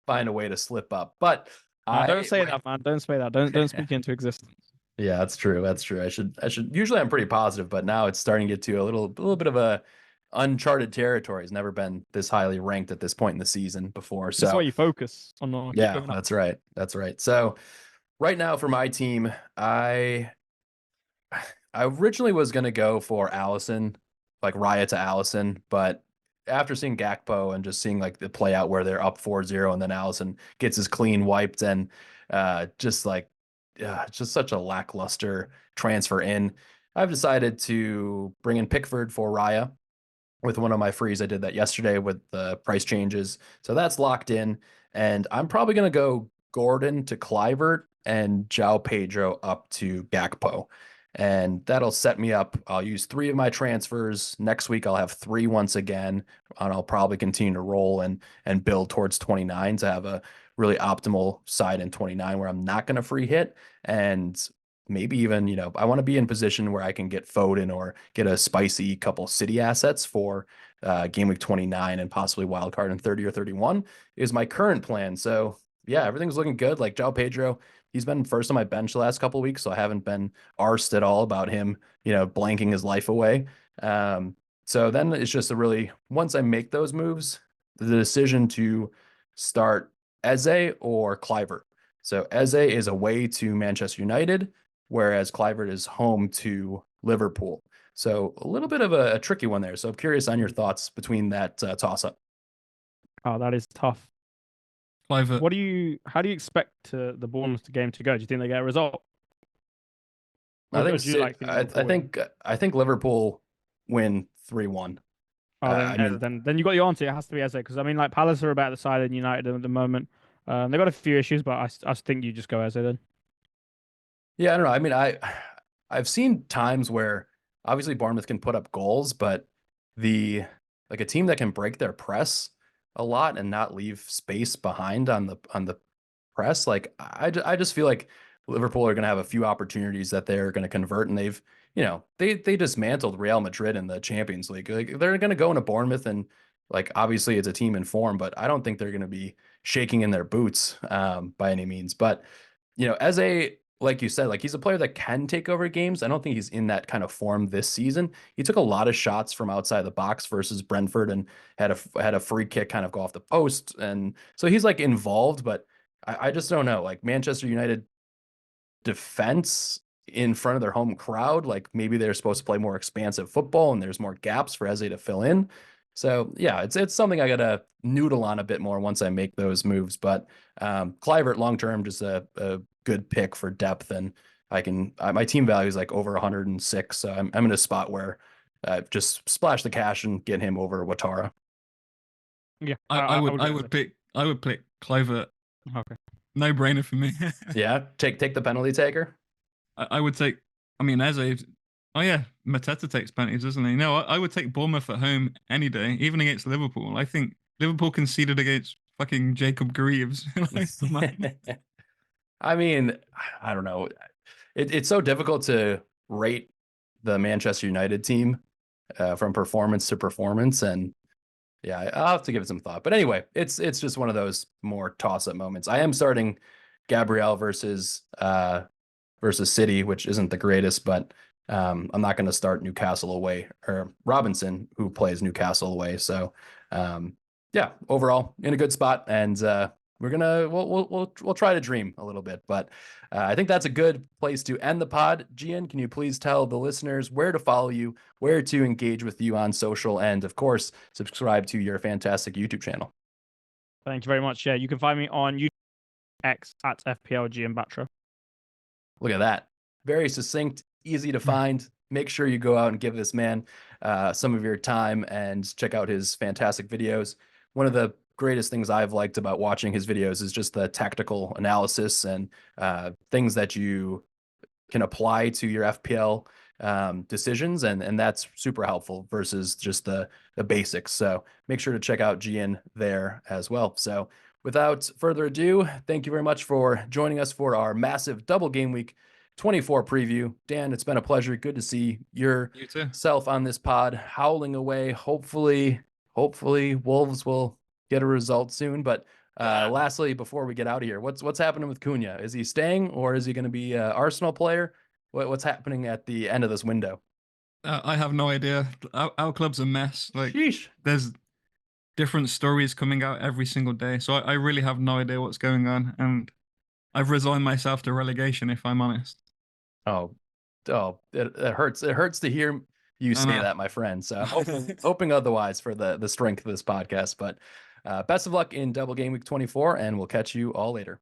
find a way to slip up. But don't say that, man. Don't say that. Don't speak into existence. Yeah, that's true. I should usually I'm pretty positive, but now it's starting to get to a little bit of a uncharted territory. He's never been this highly ranked at this point in the season before. That's So why you focus on not yeah, going up. that's right. That's right. So right now for my team, I originally was going to go for Allison, like Raya to Allison, but after seeing Gakpo and just seeing like the play out where they're up 4-0 and then Allison gets his clean wiped and just like just such a lackluster transfer in, I've decided to bring in Pickford for Raya with one of my frees. I did that yesterday with the price changes. So that's locked in. And I'm probably going to go Gordon to Clivert and João Pedro up to Gakpo. And that'll set me up. I'll use 3 of my transfers. Next week, I'll have 3 once again. And I'll probably continue to roll and build towards 29 to have a really optimal side in 29 where I'm not going to free hit. And maybe even, I want to be in position where I can get Foden or get a spicy couple City assets for game week 29 and possibly wildcard in 30 or 31 is my current plan. So yeah, everything's looking good. Like João Pedro, he's been first on my bench the last couple of weeks, so I haven't been arsed at all about him, blanking his life away. So then it's just once I make those moves, the decision to start Eze or Clivert. So Eze is away to Manchester United, whereas Clivert is home to Liverpool. So a little bit of a tricky one there. So I'm curious on your thoughts between that toss-up. Oh, that is tough. Clivert. How do you expect the Bournemouth game to go? Do you think they get a result? I think Liverpool win 3-1. Oh, then you got your answer. It has to be Eze because like Palace are about the side of United at the moment. They've got a few issues, but I think you just go Eze then. Yeah, I don't know. I've seen times where obviously Bournemouth can put up goals, but a team that can break their press a lot and not leave space behind on the press, like I just feel like Liverpool are going to have a few opportunities that they're going to convert, and they dismantled Real Madrid in the Champions League. Like they're going to go into Bournemouth and like obviously it's a team in form, but I don't think they're going to be shaking in their boots by any means. But as like you said, like he's a player that can take over games. I don't think he's in that kind of form this season. He took a lot of shots from outside the box versus Brentford and had a free kick kind of go off the post. And so he's like involved, but I just don't know. Like Manchester United defense in front of their home crowd, like maybe they're supposed to play more expansive football and there's more gaps for Eze to fill in. So yeah, it's something I gotta noodle on a bit more once I make those moves. But Clivert long term, just a good pick for depth, and my team value is like over 106. So I'm in a spot where just splash the cash and get him over Ouattara. Yeah, I would pick Clivert. Okay, no brainer for me. Yeah, take the penalty taker. I would take. I mean, Eze. Oh yeah, Mateta takes penalties, doesn't he? No, I would take Bournemouth at home any day, even against Liverpool. I think Liverpool conceded against fucking Jacob Greaves. I mean, I don't know. It's so difficult to rate the Manchester United team from performance to performance, and yeah, I'll have to give it some thought. But anyway, it's just one of those more toss-up moments. I am starting Gabriel versus City, which isn't the greatest, but I'm not going to start Newcastle away or Robinson, who plays Newcastle away. So yeah, overall in a good spot, and we'll try to dream a little bit, but I think that's a good place to end the pod. Gian, can you please tell the listeners where to follow you, where to engage with you on social, and of course subscribe to your fantastic YouTube channel? Thank you very much. Yeah, you can find me on YouTube X at FPLGianBatra. Look at that. Very succinct, easy to find. Make sure you go out and give this man some of your time and check out his fantastic videos. One of the greatest things I've liked about watching his videos is just the tactical analysis and things that you can apply to your FPL decisions. And that's super helpful versus just the basics. So make sure to check out Gian there as well. So without further ado, thank you very much for joining us for our massive double game week 24 preview. Dan, it's been a pleasure. Good to see yourself on this pod, howling away. Hopefully Wolves will get a result soon. But lastly, before we get out of here, what's happening with Cunha? Is he staying or is he going to be an Arsenal player? What's happening at the end of this window? I have no idea. Our club's a mess. Like, Sheesh. there's different stories coming out every single day. So I really have no idea what's going on. And I've resigned myself to relegation, if I'm honest. Oh, it hurts. It hurts to hear you say that, my friend. So I'm hoping otherwise for the strength of this podcast. But best of luck in double game week 24, and we'll catch you all later.